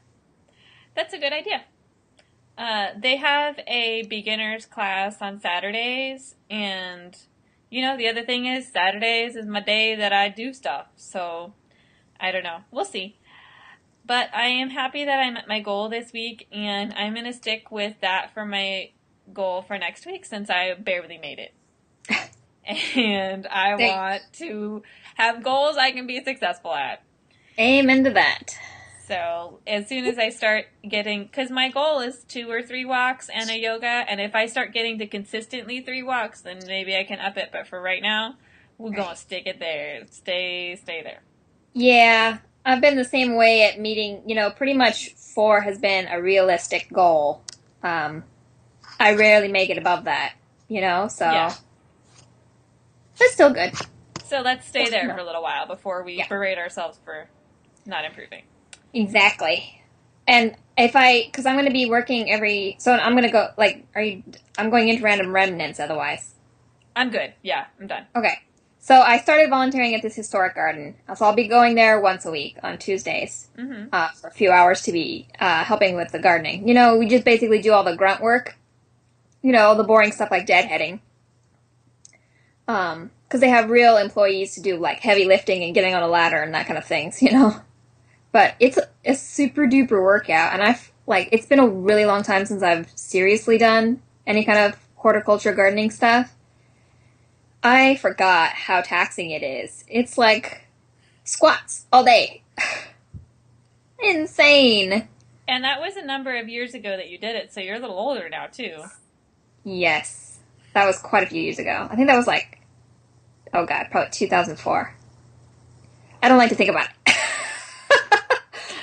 That's a good idea. They have a beginner's class on Saturdays, and, you know, the other thing is Saturdays is my day that I do stuff, so I don't know. We'll see. But I am happy that I met my goal this week, and I'm going to stick with that for my goal for next week since I barely made it. And I want to have goals I can be successful at. Amen to that. So as soon as I start getting, because my goal is 2 or 3 walks and a yoga, and if I start getting to consistently 3 walks, then maybe I can up it. But for right now, we're going to stick it there. Stay there. Yeah, I've been the same way at meeting, you know, pretty much 4 has been a realistic goal. I rarely make it above that, you know, so yeah. It's still good. So let's stay there for a little while before we berate ourselves for not improving. Exactly. And because I'm going to be working so I'm going to go, like, I'm going into random remnants otherwise. I'm good. Yeah, I'm done. Okay. So I started volunteering at this historic garden. So I'll be going there once a week on Tuesdays for a few hours to be helping with the gardening. You know, we just basically do all the grunt work. You know, the boring stuff like deadheading. Because they have real employees to do, like, heavy lifting and getting on a ladder and that kind of things, you know. But it's a super duper workout, and it's been a really long time since I've seriously done any kind of horticulture gardening stuff. I forgot how taxing it is. It's like squats all day. Insane. And that was a number of years ago that you did it, so you're a little older now, too. Yes. That was quite a few years ago. I think that was probably 2004. I don't like to think about it.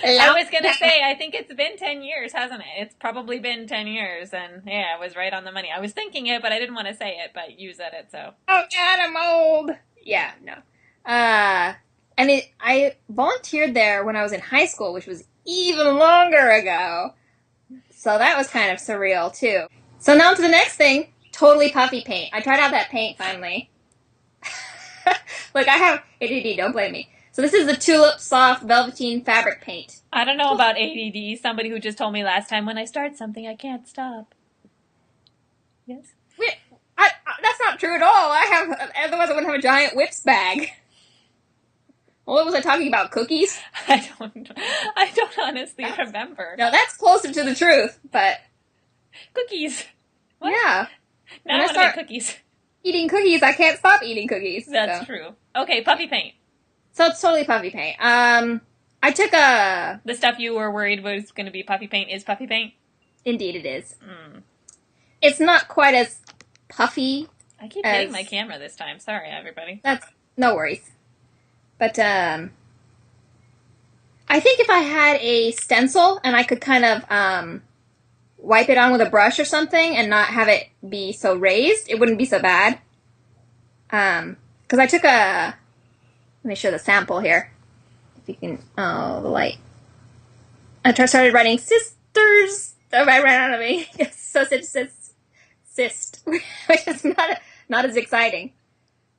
I was going to say, I think it's been 10 years, hasn't it? It's probably been 10 years, and yeah, I was right on the money. I was thinking it, but I didn't want to say it, but you said it, so. Oh, God, I'm old. Yeah, no. And I volunteered there when I was in high school, which was even longer ago. So that was kind of surreal, too. So now to the next thing, totally puffy paint. I tried out that paint, finally. Look, I have ADD, don't blame me. So this is the Tulip Soft Velveteen Fabric Paint. I don't know about ADD. Somebody who just told me last time, when I start something, I can't stop. Yes? That's not true at all. Otherwise I wouldn't have a giant whips bag. What was I talking about, cookies? I don't honestly remember. No, that's closer to the truth, but Cookies. What? Yeah. Now When I I want to make start cookies. eating cookies, I can't stop eating cookies. That's So. true. Okay, puffy paint. So it's totally puffy paint. I took a... The stuff you were worried was going to be puffy paint is puffy paint? Indeed it is. Mm. It's not quite as puffy I keep as... hitting my camera this time. Sorry, everybody. That's... No worries. But, I think if I had a stencil and I could kind of, wipe it on with a brush or something and not have it be so raised, it wouldn't be so bad. Because I took a... Let me show the sample here. If you can... Oh, the light. I started writing sisters. Oh, I ran out of me. So cyst, which is not as exciting.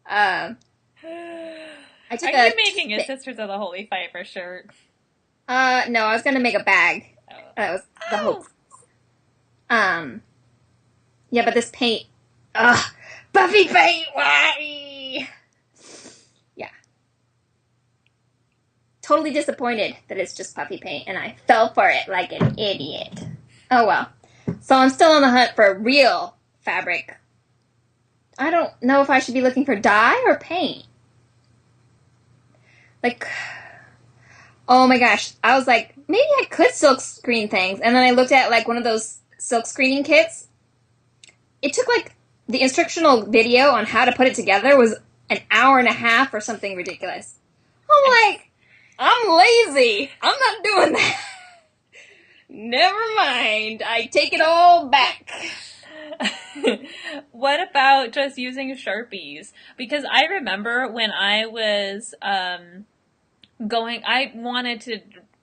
I took Are you making a Sisters of the Holy Fiver shirt? No, I was gonna make a bag. Oh. That was the hope. Yeah, but this paint, puffy paint, why? Yeah. Totally disappointed that it's just puffy paint, and I fell for it like an idiot. Oh well. So I'm still on the hunt for real fabric. I don't know if I should be looking for dye or paint. Like, oh my gosh. I was like, maybe I could silk screen things. And then I looked at like one of those silk screening kits. It took like the instructional video on how to put it together was an hour and a half or something ridiculous. I'm like, I'm lazy. I'm not doing that. Never mind. I take it all back. What about just using Sharpies? Because I remember when I was I wanted to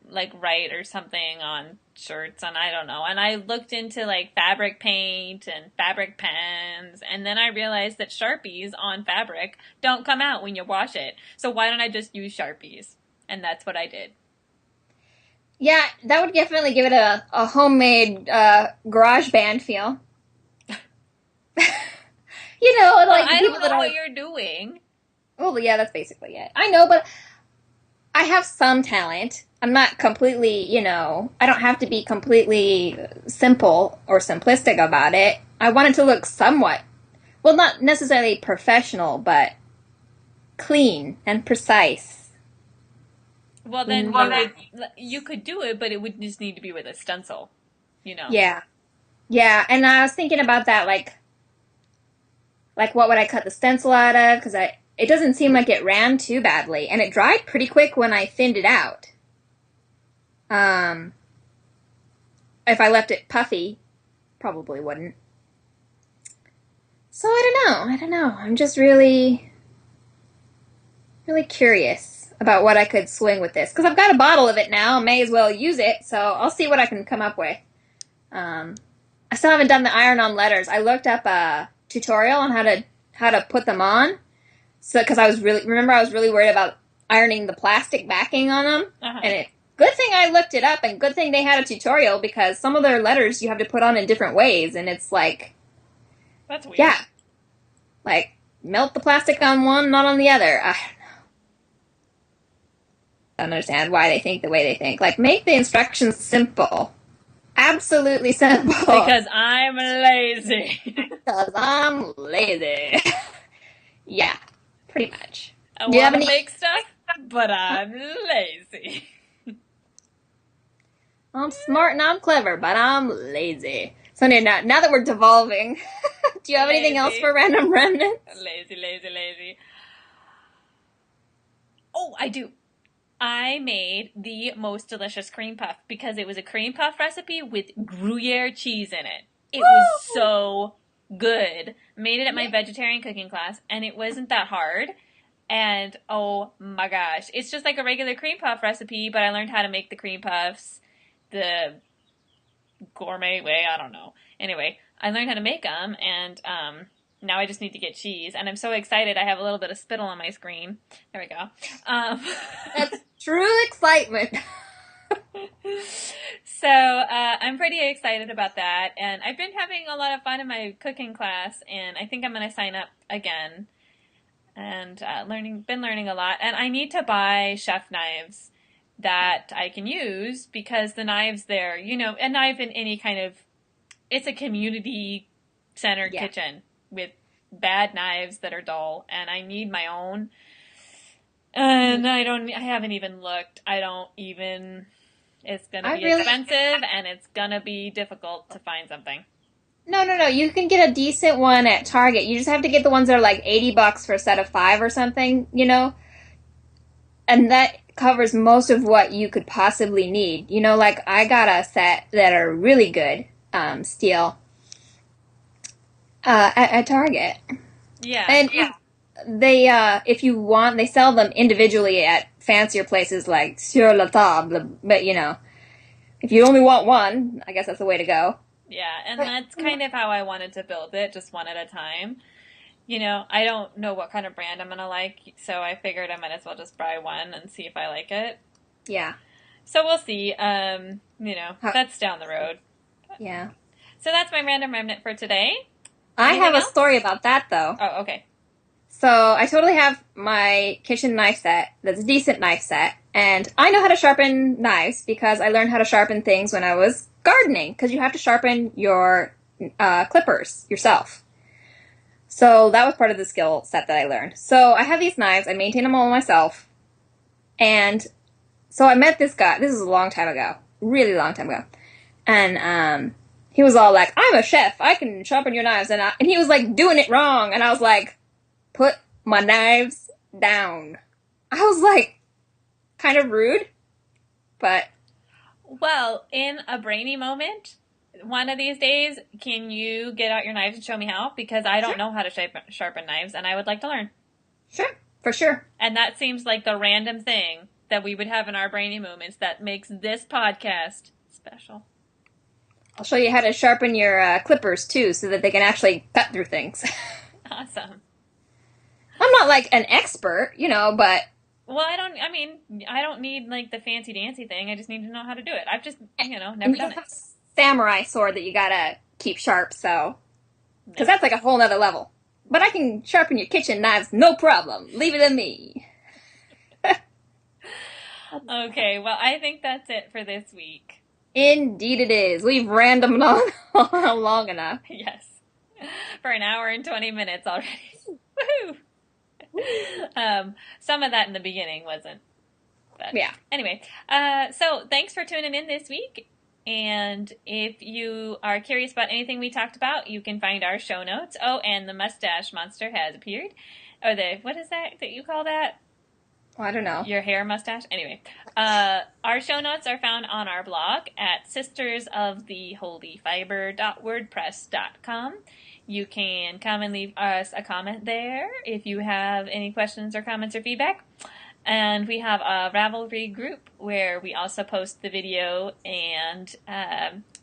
like write or something on shirts, and I don't know, and I looked into like fabric paint and fabric pens, and then I realized that Sharpies on fabric don't come out when you wash it. So why don't I just use Sharpies? And that's what I did. Yeah, that would definitely give it a homemade garage band feel. You know, like well, I people don't know what you're doing. Well, yeah, that's basically it. I know, but I have some talent. I'm not completely, I don't have to be completely simple or simplistic about it. I want it to look somewhat, well, not necessarily professional, but clean and precise. Well, then you could do it, but it would just need to be with a stencil, Yeah. Yeah, and I was thinking about that, like what would I cut the stencil out of? Because it doesn't seem like it ran too badly, and it dried pretty quick when I thinned it out. If I left it puffy, probably wouldn't. So I don't know. I'm just really, really curious about what I could swing with this. Because I've got a bottle of it now. May as well use it. So I'll see what I can come up with. I still haven't done the iron-on letters. I looked up a tutorial on how to put them on. So because I was really worried about ironing the plastic backing on them. Uh-huh. And good thing I looked it up, and good thing they had a tutorial, because some of their letters you have to put on in different ways, and it's like... That's weird. Yeah. Like, melt the plastic on one, not on the other. I don't understand why they think the way they think. Like, make the instructions simple. Absolutely simple. Because I'm lazy. Because I'm lazy. Yeah, pretty much. I want to make stuff, but I'm lazy. I'm smart and I'm clever, but I'm lazy. So now that we're devolving, do you have anything else for Random Remnants? Lazy. Oh, I do. I made the most delicious cream puff because it was a cream puff recipe with Gruyere cheese in it. It was so good. Made it at my vegetarian cooking class, and it wasn't that hard. And oh my gosh, it's just like a regular cream puff recipe, but I learned how to make the cream puffs the gourmet way. I don't know. Anyway, I learned how to make them, and now I just need to get cheese. And I'm so excited. I have a little bit of spittle on my screen. There we go. That's true excitement. So I'm pretty excited about that, and I've been having a lot of fun in my cooking class, and I think I'm going to sign up again. And been learning a lot, and I need to buy chef knives that I can use, because the knives there, a knife in any kind of it's a community center kitchen with bad knives that are dull, and I need my own. And I haven't even looked. It's gonna be expensive, and it's gonna be difficult to find something. No. You can get a decent one at Target. You just have to get the ones that are like $80 for a set of 5 or something, And that covers most of what you could possibly need. Like I got a set that are really good, steel, at Target. Yeah. And they, if you want, they sell them individually at fancier places like Sur la Table. But, if you only want one, I guess that's the way to go. Yeah, and that's kind of how I wanted to build it, just one at a time. I don't know what kind of brand I'm going to like, so I figured I might as well just buy one and see if I like it. Yeah. So we'll see. That's down the road. Yeah. So that's my random remnant for today. I have a story about that, though. Oh, okay. So I totally have my kitchen knife set that's a decent knife set, and I know how to sharpen knives because I learned how to sharpen things when I was gardening, because you have to sharpen your clippers yourself. So that was part of the skill set that I learned. So I have these knives. I maintain them all myself. And so I met this guy. This is a long time ago. Really long time ago. And he was all like, I'm a chef. I can sharpen your knives. And he was like doing it wrong. And I was like, put my knives down. I was like, kind of rude. But... Well, in a brainy moment... One of these days, can you get out your knives and show me how? Because I don't know how to sharpen knives, and I would like to learn. Sure, for sure. And that seems like the random thing that we would have in our brainy moments that makes this podcast special. I'll show you how to sharpen your clippers, too, so that they can actually cut through things. Awesome. I'm not, like, an expert, but... Well, I don't need, like, the fancy-dancy thing. I just need to know how to do it. I've just, never done it. Samurai sword that you gotta keep sharp, so... Because that's like a whole nother level. But I can sharpen your kitchen knives, no problem. Leave it to me. Okay, well, I think that's it for this week. Indeed it is. We've randomed on long enough. Yes. For an hour and 20 minutes already. Woohoo! Some of that in the beginning wasn't. But yeah. Anyway, so thanks for tuning in this week. And if you are curious about anything we talked about, you can find our show notes. Oh, and the mustache monster has appeared. Or what is that you call that? I don't know. Your hair mustache? Anyway, our show notes are found on our blog at sistersoftheholyfiber.wordpress.com. You can come and leave us a comment there if you have any questions or comments or feedback. And we have a Ravelry group where we also post the video, and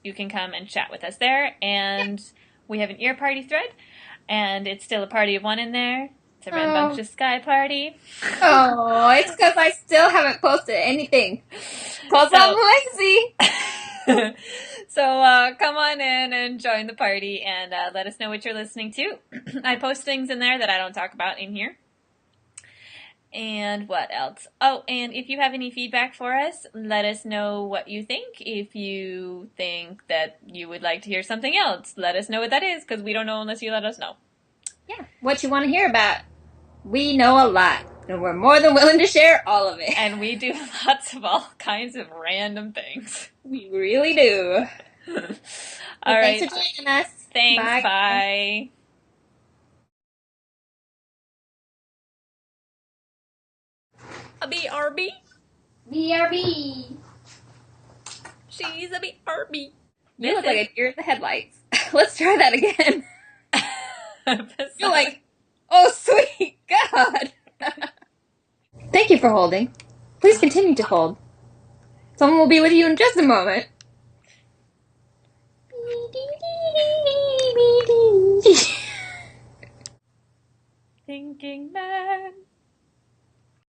you can come and chat with us there. And we have an ear party thread, and it's still a party of one in there. It's a rambunctious sky party. Oh, it's because I still haven't posted anything. Because I'm lazy. So come on in and join the party, and let us know what you're listening to. I post things in there that I don't talk about in here. And what else? Oh, and if you have any feedback for us, let us know what you think. If you think that you would like to hear something else, let us know what that is, because we don't know unless you let us know. Yeah, what you want to hear about. We know a lot, and we're more than willing to share all of it. And we do lots of all kinds of random things. We really do. All right. Thanks for joining us. Thanks. Bye. A BRB. BRB. She's a BRB. You look like a deer in the headlights. Let's try that again. You're like, oh, sweet God. Thank you for holding. Please continue to hold. Someone will be with you in just a moment. Thinking man.